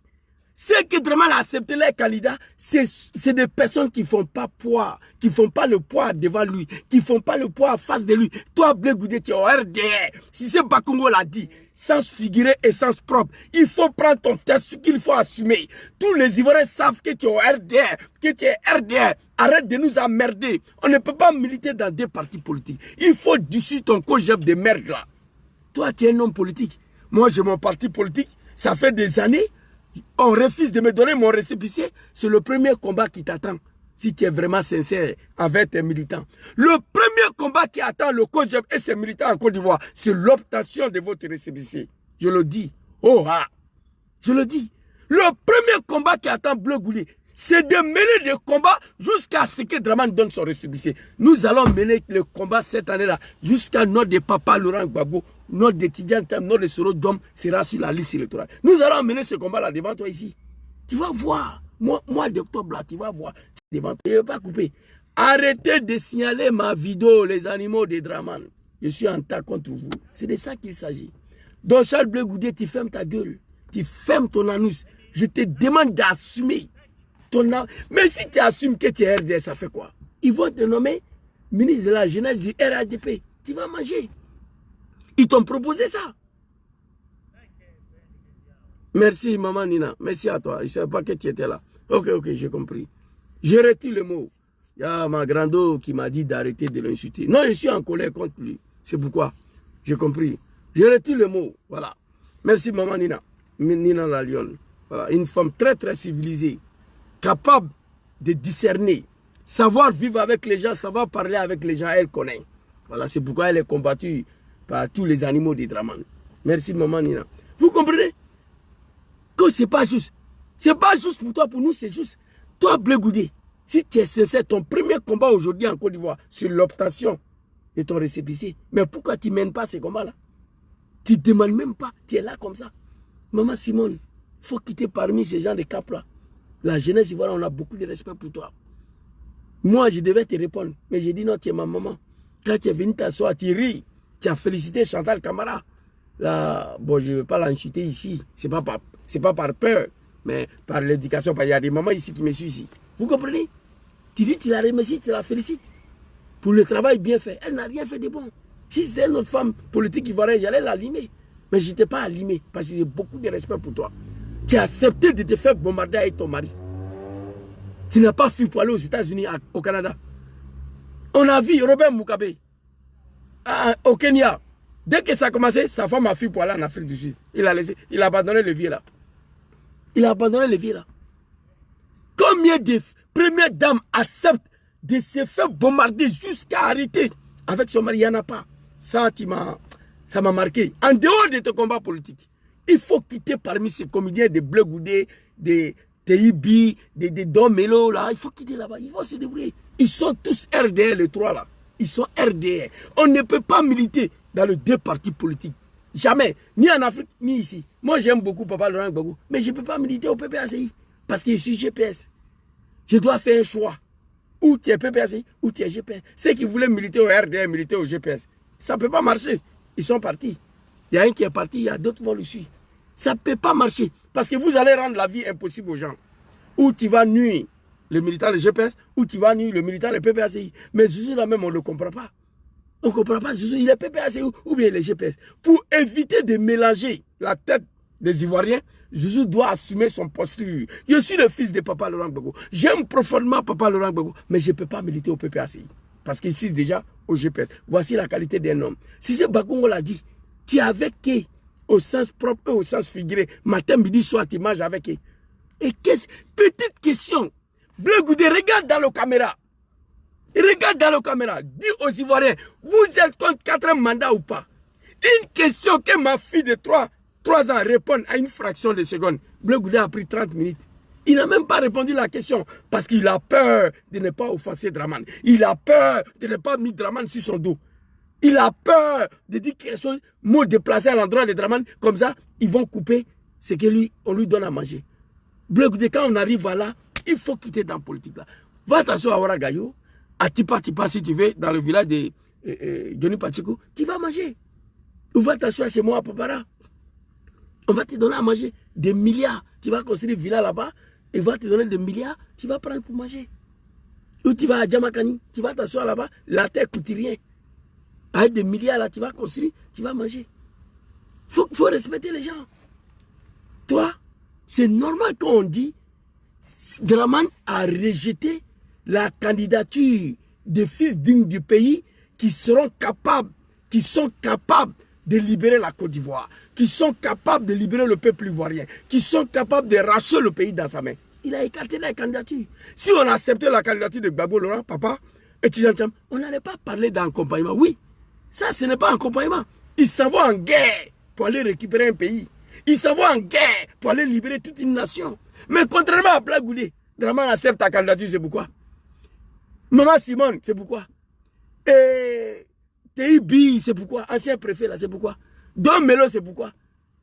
Ceux qui vraiment accepté les candidats, c'est des personnes qui font pas poids, qui font pas le poids devant lui, qui font pas le poids en face de lui. Toi, Blé Goudé, tu es au RDR. Si c'est Bakongo l'a dit, sens figuré et sens propre, il faut prendre ton test, ce qu'il faut assumer. Tous les Ivoiriens savent que tu es au RDR, que tu es RDR. Arrête de nous emmerder. On ne peut pas militer dans des partis politiques. Il faut d'ici ton cogep de merde là. Toi, tu es un homme politique. Moi, j'ai mon parti politique. Ça fait des années. On refuse de me donner mon récépissé. C'est le premier combat qui t'attend. Si tu es vraiment sincère avec tes militants. Le premier combat qui attend le COJEP et ses militants en Côte d'Ivoire, c'est l'obtention de votre récépissé. Je le dis. Oh ah. Je le dis. Le premier combat qui attend Bleu Goulé, c'est de mener des combats jusqu'à ce que Draman donne son récépissé. Nous allons mener le combat cette année-là jusqu'à notre de papa Laurent Gbagbo, notre de Tidjane Cham, notre de Soro Dom sera sur la liste électorale. Nous allons mener ce combat-là devant toi ici. Tu vas voir. Mois d'octobre là, tu vas voir. Devant toi, je ne vais pas couper. Arrêtez de signaler ma vidéo, les animaux de Draman. Je suis en tas contre vous. C'est de ça qu'il s'agit. Donc Charles Blé Goudé, tu fermes ta gueule. Tu fermes ton anus. Je te demande d'assumer. Mais si tu assumes que tu es RDS, ça fait quoi? Ils vont te nommer ministre de la jeunesse du RADP. Tu vas manger. Ils t'ont proposé ça. Merci, maman Nina. Merci à toi. Je ne savais pas que tu étais là. Ok, j'ai compris. Je retire le mot. Il y a ma grande qui m'a dit d'arrêter de l'insulter. Non, je suis en colère contre lui. C'est pourquoi. J'ai compris. Je retire le mot. Voilà. Merci, maman Nina. Nina la Lyon. Voilà. Une femme très, très civilisée. Capable de discerner, savoir vivre avec les gens, savoir parler avec les gens, elle connaît. Voilà, c'est pourquoi elle est combattue par tous les animaux de Draman. Merci, maman Nina. Vous comprenez que c'est pas juste. C'est pas juste pour toi, pour nous, c'est juste. Toi, Blé Goudé, si tu es sincère, ton premier combat aujourd'hui en Côte d'Ivoire, c'est l'obtention de ton récépissé. Mais pourquoi tu ne mènes pas ce combat-là? Tu ne demandes même pas, tu es là comme ça. Maman Simone, il faut quitter parmi ces gens de cap-là. La jeunesse ivoirienne, on a beaucoup de respect pour toi. Moi, je devais te répondre. Mais j'ai dit non, tu es ma maman. Quand tu es venu t'asseoir, tu ris. Tu as félicité Chantal Camara. Là, bon, je ne vais pas l'insulter ici. Ce n'est pas par peur, mais par l'éducation. Il y a des mamans ici qui me suivent ici. Vous comprenez? Tu dis, tu la remercies, tu la félicites. Pour le travail bien fait. Elle n'a rien fait de bon. Si c'était une autre femme politique ivoirienne, j'allais l'allumer. Mais je n'étais pas allumé parce que j'ai beaucoup de respect pour toi. Tu as accepté de te faire bombarder avec ton mari. Tu n'as pas fui pour aller aux États-Unis, au Canada. On a vu Robert Mugabe au Kenya. Dès que ça a commencé, sa femme a fui pour aller en Afrique du Sud. Il a abandonné le vieux là. Il a abandonné le vieux là. Combien de premières dames acceptent de se faire bombarder jusqu'à arrêter avec son mari? Il n'y en a pas. Ça m'a marqué. En dehors de tes combats politiques. Il faut quitter parmi ces comédiens de Blé Goudé, de TIB, de Dom Melo, là. Il faut quitter là-bas. Il faut se débrouiller. Ils sont tous RDR, les 3 là. ils sont RDR. On ne peut pas militer dans les deux partis politiques. Jamais. Ni en Afrique, ni ici. Moi, j'aime beaucoup Papa Laurent Gbagbo, mais je ne peux pas militer au PPACI parce que je suis GPS. Je dois faire un choix. Ou tu es PPACI, ou tu es GPS. Ceux qui voulaient militer au RDR, militer au GPS. Ça ne peut pas marcher. Ils sont partis. Il y a un qui est parti, il y a d'autres qui vont le suivre. Ça ne peut pas marcher. Parce que vous allez rendre la vie impossible aux gens. Ou tu vas nuire le militant de GPS, ou tu vas nuire le militant de PPACI. Mais Zouzou là même, on ne le comprend pas. On ne comprend pas Zouzou, il est PPACI ou bien il est GPS. Pour éviter de mélanger la tête des Ivoiriens, Zouzou doit assumer son posture. Je suis le fils de Papa Laurent Gbagbo. J'aime profondément Papa Laurent Gbagbo, mais je ne peux pas militer au PPACI. Parce qu'il suis déjà au GPS. Voici la qualité d'un homme. Si c'est Bakongo l'a dit, tu es avec qui au sens propre et au sens figuré. Matin, midi, soir, tu manges avec qui. Et qu'est-ce... Petite question. Bleu Goudé, regarde dans la caméra. Regarde dans la caméra. Dis aux Ivoiriens, vous êtes contre 4e mandat ou pas? Une question que ma fille de 3 ans répond à une fraction de seconde. Bleu Goudé a pris 30 minutes. Il n'a même pas répondu à la question parce qu'il a peur de ne pas offenser Dramane. Il a peur de ne pas mettre Dramane sur son dos. Il a peur de dire quelque chose, mot déplacé à l'endroit de Dramane. Comme ça, ils vont couper ce qu'on lui donne à manger. Bleu Goudé, quand on arrive là, il faut quitter dans la politique là. Va t'asseoir à Ouaragayo, à Tipa si tu veux, dans le village de Johnny Pacheco, tu vas manger. Ou va t'asseoir chez moi à Papara. On va te donner à manger des milliards. Tu vas construire une villa là-bas, et va te donner des milliards, tu vas prendre pour manger. Ou tu vas à Djamakani, tu vas t'asseoir là-bas, la terre coûte rien. Avec des milliards là, tu vas construire, tu vas manger. Faut respecter les gens. Toi, c'est normal quand on dit Dramane a rejeté la candidature des fils dignes du pays qui sont capables de libérer la Côte d'Ivoire, qui sont capables de libérer le peuple ivoirien, qui sont capables de racheter le pays dans sa main. Il a écarté la candidature. Si on acceptait la candidature de Gbagbo Laurent, papa, et Tidjane, on n'allait pas parler d'accompagnement. Oui, ça ce n'est pas un accompagnement. Ils s'en vont en guerre pour aller récupérer un pays. Ils s'en vont en guerre pour aller libérer toute une nation. Mais contrairement à Bleu Goudé, Dramane accepte ta candidature, c'est pourquoi? Maman Simone, c'est pourquoi? Et TIB, c'est pourquoi? Ancien préfet, là, c'est pourquoi? Don Melo, c'est pourquoi?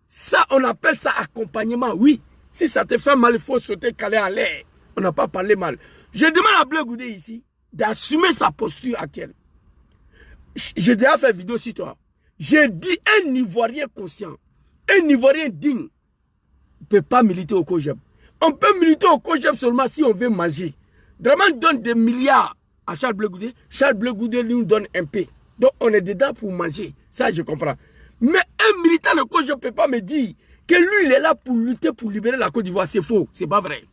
Ça, on appelle ça accompagnement, oui. Si ça te fait mal, il faut sauter, caler à l'air. On n'a pas parlé mal. Je demande à Bleu Goudé ici d'assumer sa posture actuelle. J'ai déjà fait vidéo sur toi. J'ai dit un Ivoirien conscient, un Ivoirien digne, ne peut pas militer au COJEP. On peut militer au COJEP seulement si on veut manger. Dramane donne des milliards à Charles Bleu Goudé. Charles Bleu Goudé nous donne un peu. Donc on est dedans pour manger. Ça, je comprends. Mais un militant de COJEP ne peut pas me dire que lui, il est là pour lutter pour libérer la Côte d'Ivoire. C'est faux. C'est pas vrai.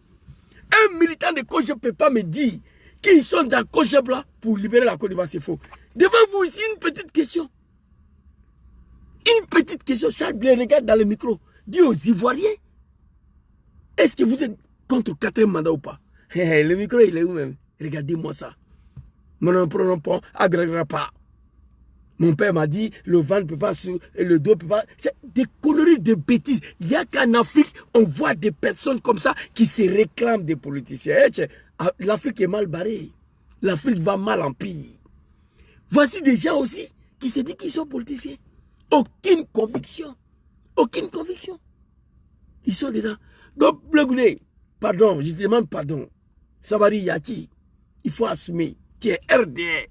Un militant de COJEP ne peut pas me dire qu'ils sont dans COJEP là pour libérer la Côte d'Ivoire. C'est faux. Devant vous ici, une petite question. Une petite question. Charles Bleu regarde dans le micro. Dis aux Ivoiriens, est-ce que vous êtes contre 4e mandat ou pas? Le micro, il est où même? Regardez-moi ça. Mon empereur ne agrégera pas. Mon père m'a dit, le ventre ne peut pas, le dos ne peut pas. C'est des conneries, des bêtises. Il n'y a qu'en Afrique, on voit des personnes comme ça qui se réclament des politiciens. L'Afrique est mal barrée. L'Afrique va mal en pire. Voici des gens aussi qui se disent qu'ils sont politiciens. Aucune conviction. Aucune conviction. Ils sont dedans. Donc, Bleu Goudé, pardon, je te demande pardon. Savary Yati, il faut assumer. Tu es RDR.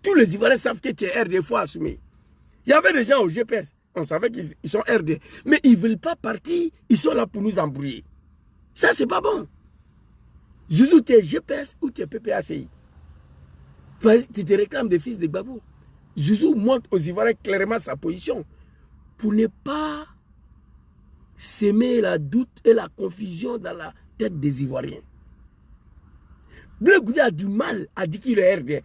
Tous les Ivoiriens savent que tu es RDR, il faut assumer. Il y avait des gens au GPS, on savait qu'ils sont RDR. Mais ils ne veulent pas partir, ils sont là pour nous embrouiller. Ça, c'est pas bon. Zouzou, tu es GPS ou tu es PPACI. Tu te réclames des fils de Gbagbo. Zouzou montre aux Ivoiriens clairement sa position pour ne pas s'aimer la doute et la confusion dans la tête des Ivoiriens. Bleu Goudé a du mal à dire qu'il est RDR.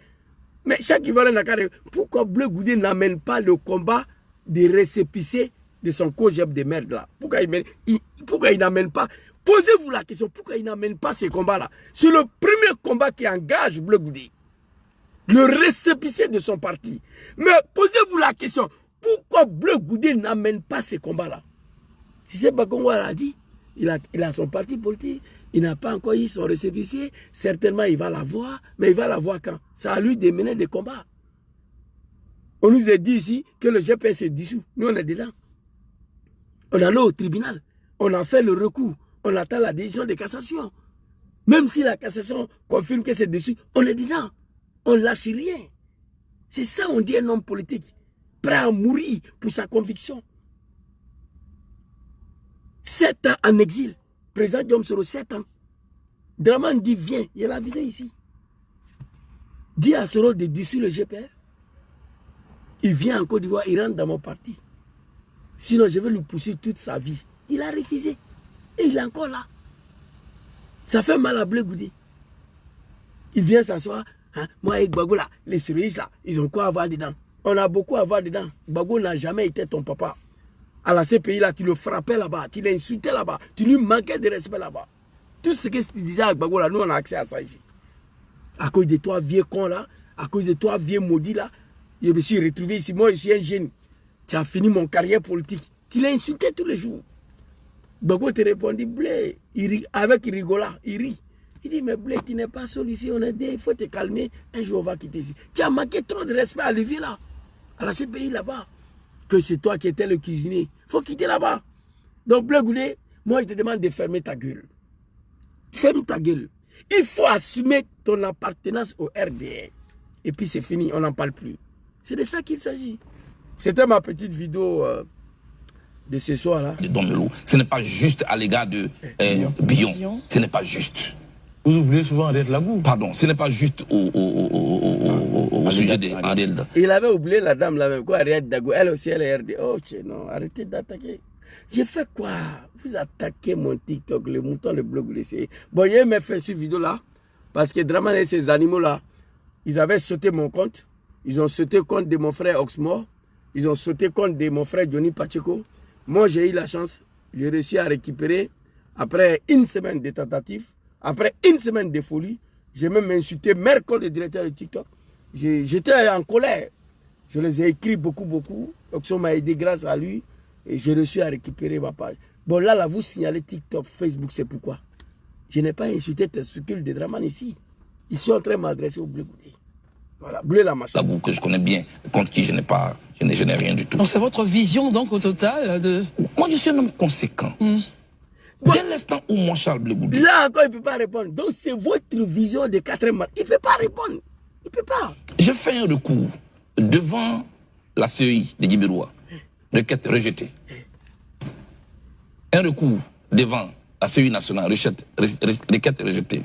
Mais chaque Ivoirien n'a qu'à dire pourquoi Bleu Goudé n'amène pas le combat des récépissés de son COJEP de merde là. Pourquoi il n'amène pas? Posez-vous la question, pourquoi il n'amène pas ces combats-là? C'est le premier combat qui engage Bleu Goudé. Le récépissé de son parti. Mais posez-vous la question, pourquoi Bleu Goudé n'amène pas ces combats-là? Si c'est Bakongo l'a dit, il a son parti politique, il n'a pas encore eu son récépissé, certainement il va l'avoir, mais il va l'avoir quand? C'est à lui de mener des combats. On nous a dit ici que le GPS est dissous. Nous, on est dedans. On est allé au tribunal. On a fait le recours. On attend la décision de cassation. Même si la cassation confirme que c'est dessus, on est dedans. On ne lâche rien. C'est ça, on dit un homme politique. Prêt à mourir pour sa conviction. 7 ans en exil. Président Diom Soro, 7 ans. Draman dit, viens, il y a la vidéo ici. Dit à Soro de dissoudre le GPS. Il vient en Côte d'Ivoire, il rentre dans mon parti. Sinon, je vais lui pousser toute sa vie. Il a refusé. Et il est encore là. Ça fait mal à Blé Goudé. Il vient s'asseoir. Hein, moi avec Gbagbo là, les surveillistes là, ils ont quoi à avoir dedans? On a beaucoup à avoir dedans. Gbagbo n'a jamais été ton papa. À la CPI là, tu le frappais là-bas, tu l'insultais là-bas, tu lui manquais de respect là-bas. Tout ce que tu disais à Gbagbo là, nous on a accès à ça ici. À cause de toi, vieux con là, à cause de toi, vieux maudit là, je me suis retrouvé ici. Moi, je suis un jeune. Tu as fini mon carrière politique. Tu l'as insulté tous les jours. Gbagbo te répondit, Blé, avec il rigola, il rit. Il dit, mais Blé, tu n'es pas seul ici, on est deux, il faut te calmer. Un jour, on va quitter ici. Tu as manqué trop de respect à Olivier là, à la CPI là-bas. Que c'est toi qui étais le cuisinier. Il faut quitter là-bas. Donc, Blé Goudé, moi, je te demande de fermer ta gueule. Ferme ta gueule. Il faut assumer ton appartenance au RDR. Et puis, c'est fini, on n'en parle plus. C'est de ça qu'il s'agit. C'était ma petite vidéo de ce soir-là. De Don Melo, ce n'est pas juste à l'égard de Billon. Ce n'est pas juste. Vous oubliez souvent Henriette Lagou. Pardon, ce n'est pas juste au sujet d'Henriette. Il avait oublié la dame là même, quoi, Henriette Dagou. Elle aussi, elle est RD. Oh, non, arrêtez d'attaquer. J'ai fait quoi? Vous attaquez mon TikTok, le mouton, le blog, l'essai. Bon, j'ai même fait cette vidéo là, parce que Draman et ces animaux là, ils avaient sauté mon compte. Ils ont sauté le compte de mon frère Oxmore. Ils ont sauté le compte de mon frère Johnny Pacheco. Moi, j'ai eu la chance. J'ai réussi à récupérer, après une semaine de tentatives, après une semaine de folie. J'ai même insulté Mercol, le directeur de TikTok. J'étais en colère. Je les ai écrits beaucoup. Oxmo m'a aidé grâce à lui. Et j'ai réussi à récupérer ma page. Bon, là, vous signalez TikTok, Facebook, c'est pourquoi. Je n'ai pas insulté tes structures de Draman ici. Ils sont en train de m'adresser au Blé Goudé. Voilà, Blé la machine. Lagou que je connais bien, contre qui je n'ai rien du tout. Donc c'est votre vision donc au total de... Moi je suis un homme conséquent. Dès l'instant où mon Charles Blé Goudé... Là encore il ne peut pas répondre. Donc c'est votre vision de 4 mois. Il ne peut pas répondre. Il ne peut pas. Je fais un recours devant la CEI de Djibiroua. Requête rejetée. Un recours devant la CEI nationale. Requête rejetée.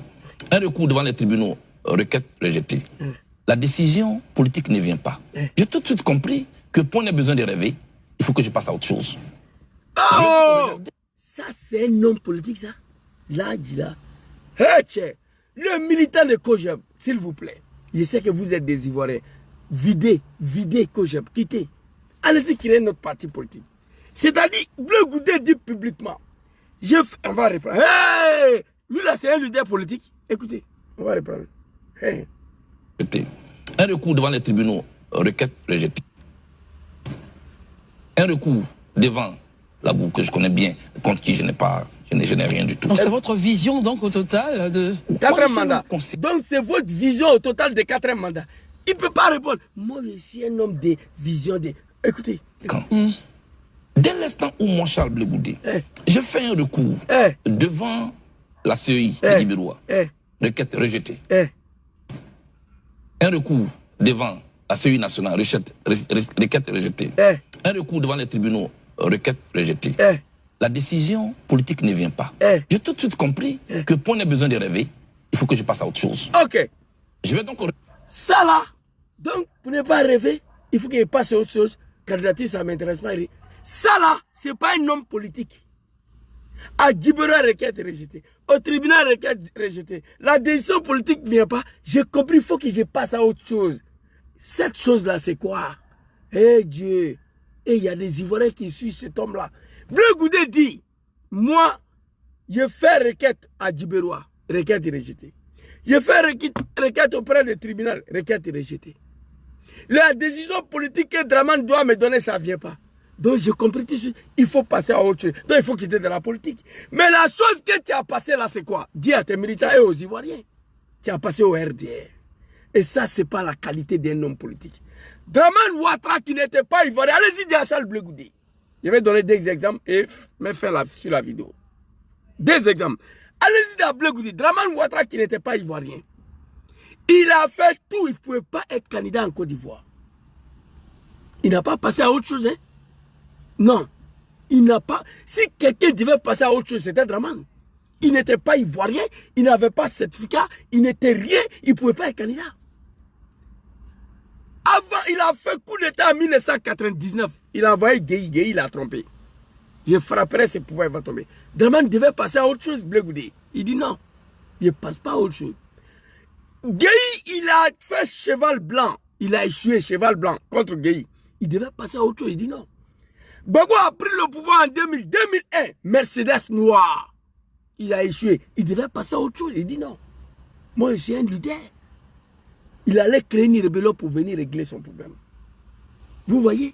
Un recours devant les tribunaux. Requête rejetée. La décision politique ne vient pas. J'ai tout de suite compris que pour on a besoin de rêver, il faut que je passe à autre chose. Oh! Ça, c'est un homme politique, ça. Là, hey, le militant de Kojab, s'il vous plaît. Je sais que vous êtes des Ivoiriens. Videz Kojab, quittez. Allez-y créer notre parti politique. C'est-à-dire, Blé Goudé dit publiquement. On va reprendre. Hey! Lui, là, c'est un leader politique. Écoutez, on va reprendre. Hey. Un recours devant les tribunaux, requête rejetée. Un recours devant Lagou que je connais bien, contre qui je n'ai rien du tout. Donc c'est votre vision donc au total de... 4 mandats. Donc c'est votre vision au total de 4 mandats. Il ne peut pas répondre. Moi je suis un homme de vision de... Écoutez. Dès l'instant où mon Charles Blé Goudé, je fais un recours devant la CEI de Djibiroua. Requête rejetée. Un recours devant la CEI nationale, requête rejetée. Un recours devant les tribunaux, requête rejetée. La décision politique ne vient pas. J'ai tout de suite compris que pour on a besoin de rêver, il faut que je passe à autre chose. Ok. Je vais donc... Ça là, donc pour ne pas rêver, il faut qu'il passe à autre chose. Candidature, ça ne m'intéresse pas. Ça là, ce n'est pas un homme politique. À Djibiroua, requête rejetée. Au tribunal, requête rejetée. La décision politique ne vient pas. J'ai compris, il faut que je passe à autre chose. Cette chose-là, c'est quoi? Eh Dieu! Et il y a des Ivoiriens qui suivent cet homme-là. Blé Goudé dit, moi, je fais requête à Djibiroua, requête rejetée. Je fais requête auprès du tribunal, requête rejetée. La décision politique que Draman doit me donner, ça ne vient pas. Donc j'ai compris tout de suite, il faut passer à autre chose. Donc il faut quitter de la politique. Mais la chose que tu as passée là, c'est quoi? Dis à tes militants et aux Ivoiriens. Tu as passé au RDR. Et ça, ce n'est pas la qualité d'un homme politique. Draman Ouattara qui n'était pas ivoirien. Allez-y dire à Charles Blé Goudé. Je vais donner des exemples et me faire sur la vidéo. Des exemples. Allez-y dire à Blé Goudé. Draman Ouattara qui n'était pas ivoirien. Il a fait tout. Il ne pouvait pas être candidat en Côte d'Ivoire. Il n'a pas passé à autre chose. Hein? Non. Il n'a pas. Si quelqu'un devait passer à autre chose, c'était Draman. Il n'était pas ivoirien. Il n'avait pas de certificat. Il n'était rien. Il ne pouvait pas être candidat. Avant, il a fait coup d'état en 1999. Il a envoyé Gueye. Gueye, il a trompé. Je frapperai, ses pouvoirs vont tomber. Draman devait passer à autre chose, Blé Goudé. Il dit non. Il ne passe pas à autre chose. Gueye, il a fait cheval blanc. Il a échoué cheval blanc contre Gueye. Il devait passer à autre chose. Il dit non. Gbagbo a pris le pouvoir en 2001. Mercedes noir. Il a échoué. Il devait passer à autre chose. Il dit non. Moi, je suis un leader. Il allait créer une rébellion pour venir régler son problème. Vous voyez?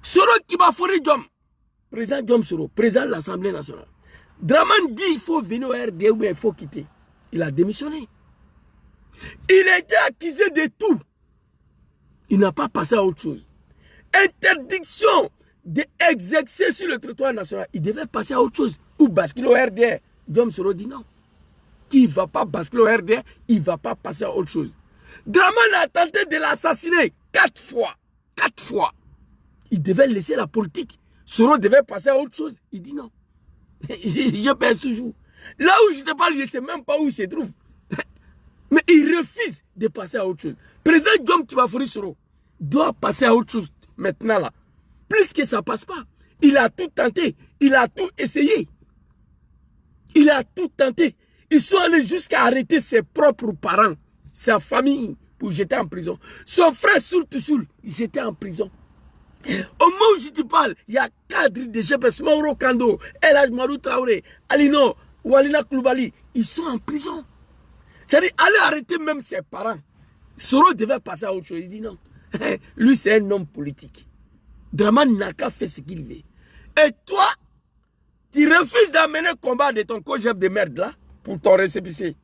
Soro Kibafori Diom, président Diom Soro, président de l'Assemblée nationale. Draman dit il faut venir au RD ou bien il faut quitter. Il a démissionné. Il a été accusé de tout. Il n'a pas passé à autre chose. Interdiction d'exercer sur le territoire national. Il devait passer à autre chose. Ou basculer au RDR. Diom Soro dit non. Qui ne va pas basculer au RDR, il ne va pas passer à autre chose. Draman a tenté de l'assassiner 4 fois. 4 fois. Il devait laisser la politique. Soro devait passer à autre chose. Il dit non. Je pèse toujours. Là où je te parle, je ne sais même pas où il se trouve. Mais il refuse de passer à autre chose. Président Diom Kibafori Soro doit passer à autre chose maintenant là. Plus que ça ne passe pas. Il a tout tenté. Il a tout essayé. Il a tout tenté. Ils sont allés jusqu'à arrêter ses propres parents, sa famille, pour jeter en prison. Son frère Soul Toussoul, j'étais en prison. Au moment où je te parle, il y a cadres de GPS, Mauro Kando, El Hadj Marou Traoré, Alino, Walina Koulibaly, ils sont en prison. C'est-à-dire, aller arrêter même ses parents. Soro devait passer à autre chose. Il dit non. Lui, c'est un homme politique. Draman n'a qu'à faire ce qu'il veut. Et toi, tu refuses d'amener le combat de ton cogep de merde là, pour ton récépissé.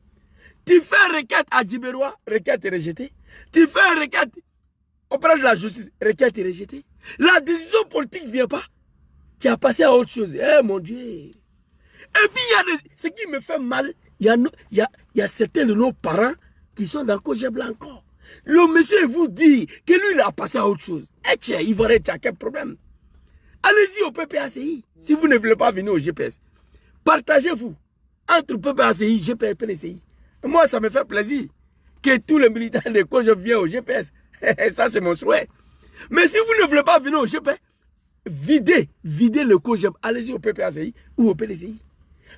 Tu fais une requête à Djiberoua, requête est rejetée. Tu fais une requête auprès de la justice, requête est rejetée. La décision politique ne vient pas. Tu as passé à autre chose. Eh mon Dieu. Et puis, ce qui me fait mal, il y a certains de nos parents qui sont dans le cogep là encore. Le monsieur vous dit que lui, il a passé à autre chose. Et tiens, il va arrêter à quel problème? Allez-y au PPACI. Si vous ne voulez pas venir au GPS, partagez-vous entre PPACI, GPS, PNCI. Moi, ça me fait plaisir que tous les militants de Coge viennent au GPS. Ça, c'est mon souhait. Mais si vous ne voulez pas venir au GPS, videz le Coge. Allez-y au PPACI ou au PNCI.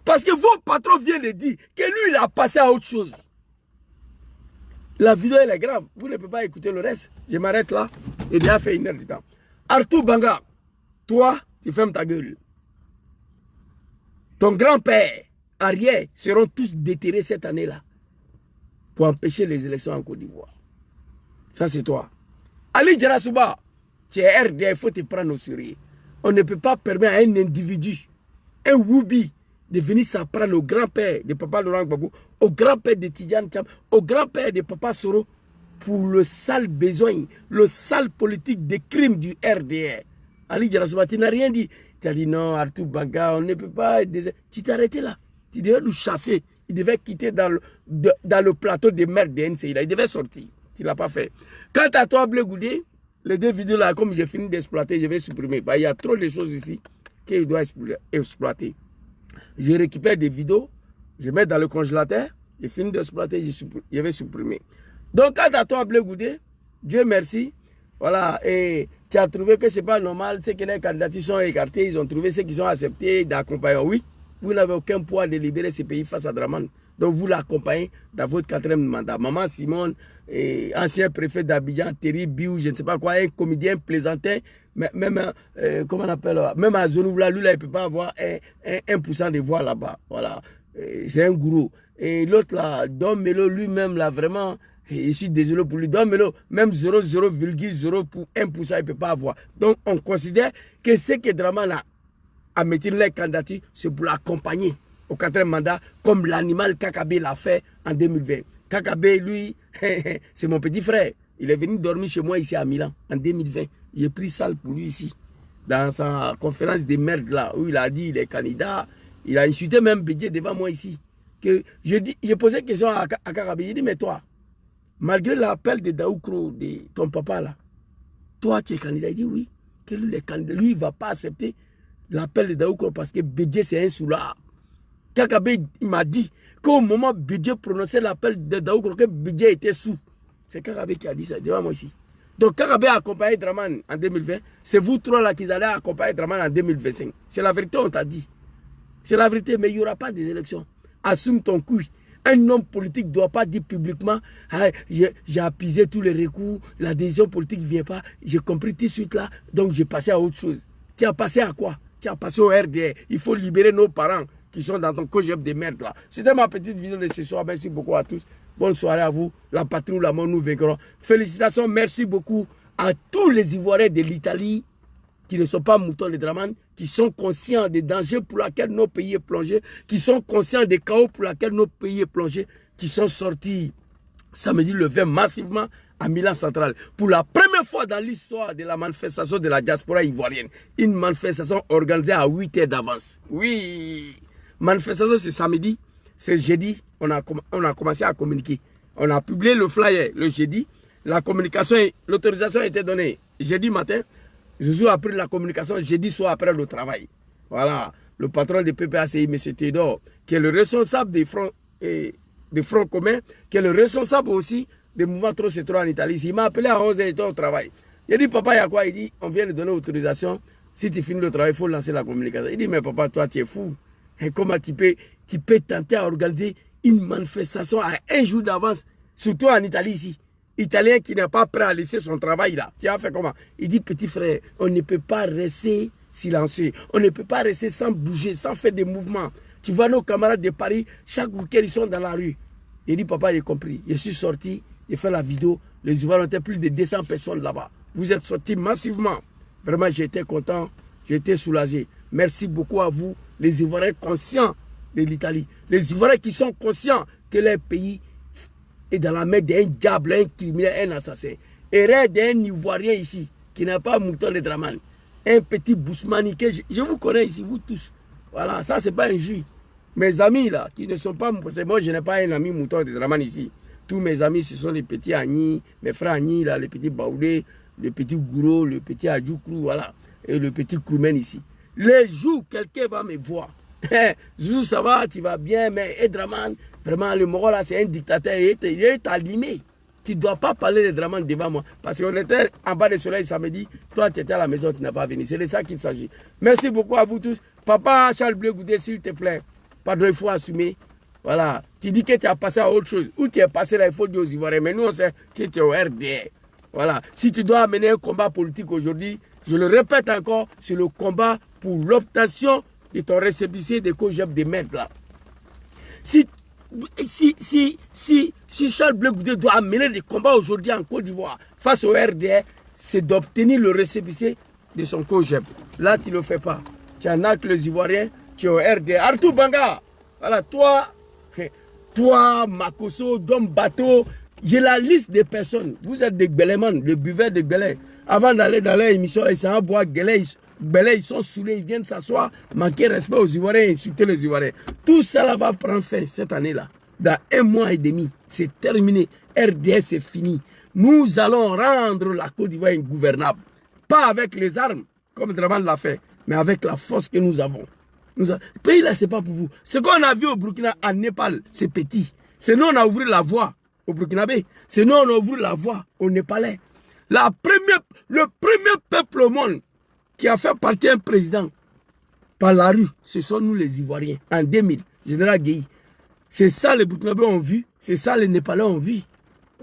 Parce que vos patrons viennent de dire que lui, il a passé à autre chose. La vidéo, elle est grave. Vous ne pouvez pas écouter le reste. Je m'arrête là. J'ai déjà fait 1 heure de temps. Arthur Banga, toi, tu fermes ta gueule. Ton grand-père, arrière, seront tous déterrés cette année-là pour empêcher les élections en Côte d'Ivoire. Ça, c'est toi. Ali Djarasouba, tu es RD, il faut te prendre au sérieux. On ne peut pas permettre à un individu, un Woubi, de venir s'apprendre au grand-père de Papa Laurent Gbagbo, au grand-père de Tidjane Thiam, au grand-père de Papa Soro, pour le sale besoin, le sale politique des crimes du RDR. Ali Djarasouba, tu n'as rien dit. Tu as dit non, Arthur Banga, on ne peut pas... Tu t'es arrêté là. Tu devais nous chasser. Il devait quitter dans le plateau de merde de NCI. Il devait sortir. Tu ne l'as pas fait. Quant à toi, Blé Goudé, les 2 vidéos là, comme j'ai fini d'exploiter, je vais supprimer. Bah, il y a trop de choses ici qu'il doit exploiter. Je récupère des vidéos, je mets dans le congélateur, je finis d'exploiter, je vais supprimer. Donc, quant à toi, Blé Goudé, Dieu merci. Voilà, et tu as trouvé que ce n'est pas normal, ceux qui les candidatures sont écartés, ils ont trouvé ceux qui sont acceptés d'accompagner. Oui, vous n'avez aucun poids de libérer ce pays face à Draman. Donc vous l'accompagnez dans votre 4e mandat. Maman Simone, ancien préfet d'Abidjan, Terry Biou, je ne sais pas quoi, un comédien plaisantin, même, comment on appelle, même à Zonouvala, lui là, il ne peut pas avoir 1% de voix là-bas. Voilà, c'est un gourou. Et l'autre là, Dom Melo lui-même là, vraiment... je suis désolé pour lui. Donc, même 0,01%, il ne peut pas avoir. Donc, on considère que ce que Draman a mis les candidatures, c'est pour l'accompagner au 4e mandat, comme l'animal Kakabe l'a fait en 2020. Kakabe, lui, c'est mon petit frère. Il est venu dormir chez moi ici à Milan en 2020. J'ai pris salle pour lui ici. Dans sa conférence des merdes là, où il a dit il est candidat. Il a insulté même Bédié devant moi ici. J'ai posé une question à Karabé. J'ai dit, mais toi, malgré l'appel de Daoukro, de ton papa là, toi tu es candidat. Il dit oui. Que lui, lui il ne va pas accepter l'appel de Daoukro parce que Bédié c'est un soulard. Kakabé m'a dit qu'au moment où Bédié prononçait l'appel de Daoukro, que Bédié était sous. C'est Kakabé qui a dit ça devant moi ici. Donc Kakabé a accompagné Draman en 2020. C'est vous trois là qui allez accompagner Draman en 2025. C'est la vérité, on t'a dit. C'est la vérité, mais il n'y aura pas des élections. Assume ton coup. Un homme politique ne doit pas dire publiquement ah, j'ai appuisé tous les recours, la décision politique ne vient pas, j'ai compris tout de suite là, donc j'ai passé à autre chose. Tu as passé à quoi? Tu as passé au RDR. Il faut libérer nos parents qui sont dans ton cogep de merde là. C'était ma petite vidéo de ce soir. Merci beaucoup à tous. Bonne soirée à vous. La patrie ou la mort, nous vaincrons. Félicitations, merci beaucoup à tous les Ivoiriens de l'Italie qui ne sont pas moutons de Draman, qui sont conscients des dangers pour lesquels nos pays est plongé, qui sont conscients des chaos pour lesquels nos pays est plongé, qui sont sortis samedi le 20 massivement à Milan Central. Pour la première fois dans l'histoire de la manifestation de la diaspora ivoirienne, une manifestation organisée à 8 heures d'avance. Oui, manifestation c'est samedi, c'est jeudi, on a commencé à communiquer. On a publié le flyer le jeudi, la communication, l'autorisation a été donnée jeudi matin. Zouzou a pris la communication jeudi soir après le travail. Voilà, le patron de PPACI, M. Théodore, qui est le responsable des fronts communs, qui est le responsable aussi des mouvements trop c'est trop en Italie. Il m'a appelé à 11h, il était au travail. Il a dit, papa, il y a quoi? Il dit, on vient de donner l'autorisation. Si tu finis le travail, il faut lancer la communication. Il dit, mais papa, toi, tu es fou. Et comment tu peux tenter à organiser une manifestation à un jour d'avance, surtout en Italie ici? Italien qui n'est pas prêt à laisser son travail là. Tu as fait comment? Il dit, petit frère, on ne peut pas rester silencieux. On ne peut pas rester sans bouger, sans faire des mouvements. Tu vois nos camarades de Paris, chaque week-end, ils sont dans la rue. Il dit, papa, j'ai compris. Je suis sorti, j'ai fait la vidéo. Les Ivoiriens étaient plus de 200 personnes là-bas. Vous êtes sortis massivement. Vraiment, j'étais content, j'étais soulagé. Merci beaucoup à vous, les Ivoiriens conscients de l'Italie. Les Ivoiriens qui sont conscients que leur pays et dans la main d'un diable, un criminel, un assassin. Erreur d'un Ivoirien ici, qui n'a pas mouton de Draman. Un petit Bousmani que je vous connais ici, vous tous. Voilà, ça c'est pas un jus. Mes amis là, qui ne sont pas... Moi je n'ai pas un ami mouton de Draman ici. Tous mes amis, ce sont les petits Agni, mes frères Agni, là, les petits Baoulé, le petit Gouro, le petit Adjoukrou, voilà. Et le petit Kroumen ici. Les jours, quelqu'un va me voir. Zou, ça va, tu vas bien, mais Draman... Vraiment, le Moro là, c'est un dictateur, il est allumé. Tu ne dois pas parler de Draman devant moi. Parce qu'on était en bas du soleil samedi, toi tu étais à la maison, tu n'as pas venu. C'est de ça qu'il s'agit. Merci beaucoup à vous tous. Papa Charles Bleu Goudé, s'il te plaît, pardon, il faut assumer. Voilà, tu dis que tu as passé à autre chose. Où tu es passé là, il faut dire aux Ivoiriens. Mais nous, on sait que tu es au RDR. Voilà, si tu dois mener un combat politique aujourd'hui, je le répète encore, c'est le combat pour l'obtention de ton récépissé de cogep de merde là. Si Charles Bleu Goudé doit mener des combats aujourd'hui en Côte d'Ivoire face au RDR, c'est d'obtenir le récépissé de son cogep. Là, tu ne le fais pas. Tu en as que les Ivoiriens, tu es au RDR. Arthur Banga, voilà, toi, Makoso, Dom Bateau, j'ai la liste des personnes. Vous êtes des Gbeleman, des buveurs de Gbele. Avant d'aller dans l'émission, ils s'en boivent Gbele. Ils sont saoulés, ils viennent s'asseoir, manquer respect aux Ivoiriens, insulter les Ivoiriens. Tout ça là va prendre fin cette année-là. Dans 1 mois et demi, c'est terminé. RDS, c'est fini. Nous allons rendre la Côte d'Ivoire ingouvernable. Pas avec les armes, comme Draman l'a fait, mais avec la force que nous avons. Le pays là, c'est pas pour vous. Ce qu'on a vu au Burkina, à Népal, c'est petit. C'est nous, on a ouvert la voie au Burkinabé. C'est nous, on a ouvert la voie aux Népalais. Le premier peuple au monde qui a fait partir un président par la rue, ce sont nous les Ivoiriens. En 2000, Général Guéhi. C'est ça les Burkinabés ont vu, c'est ça les Népalais ont vu.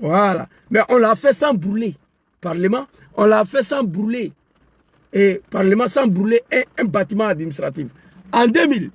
Voilà. Mais on l'a fait sans brûler. Parlement, on l'a fait sans brûler. Et Parlement sans brûler un bâtiment administratif. En 2000,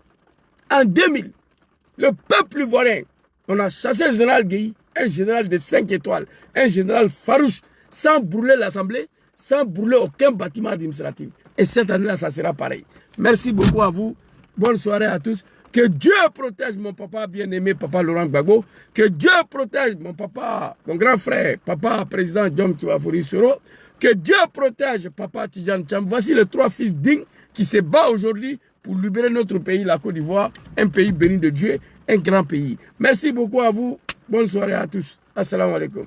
le peuple ivoirien, on a chassé le général Guéhi, un général de 5 étoiles, un général farouche, sans brûler l'Assemblée, sans brûler aucun bâtiment administratif. Et cette année-là, ça sera pareil. Merci beaucoup à vous. Bonne soirée à tous. Que Dieu protège mon papa bien-aimé, papa Laurent Gbagbo. Que Dieu protège mon papa, mon grand frère, papa président John Kibafori Soro. Que Dieu protège papa Tidjane Cham. Voici les 3 fils dignes qui se battent aujourd'hui pour libérer notre pays, la Côte d'Ivoire, un pays béni de Dieu, un grand pays. Merci beaucoup à vous. Bonne soirée à tous. Assalamu alaikum.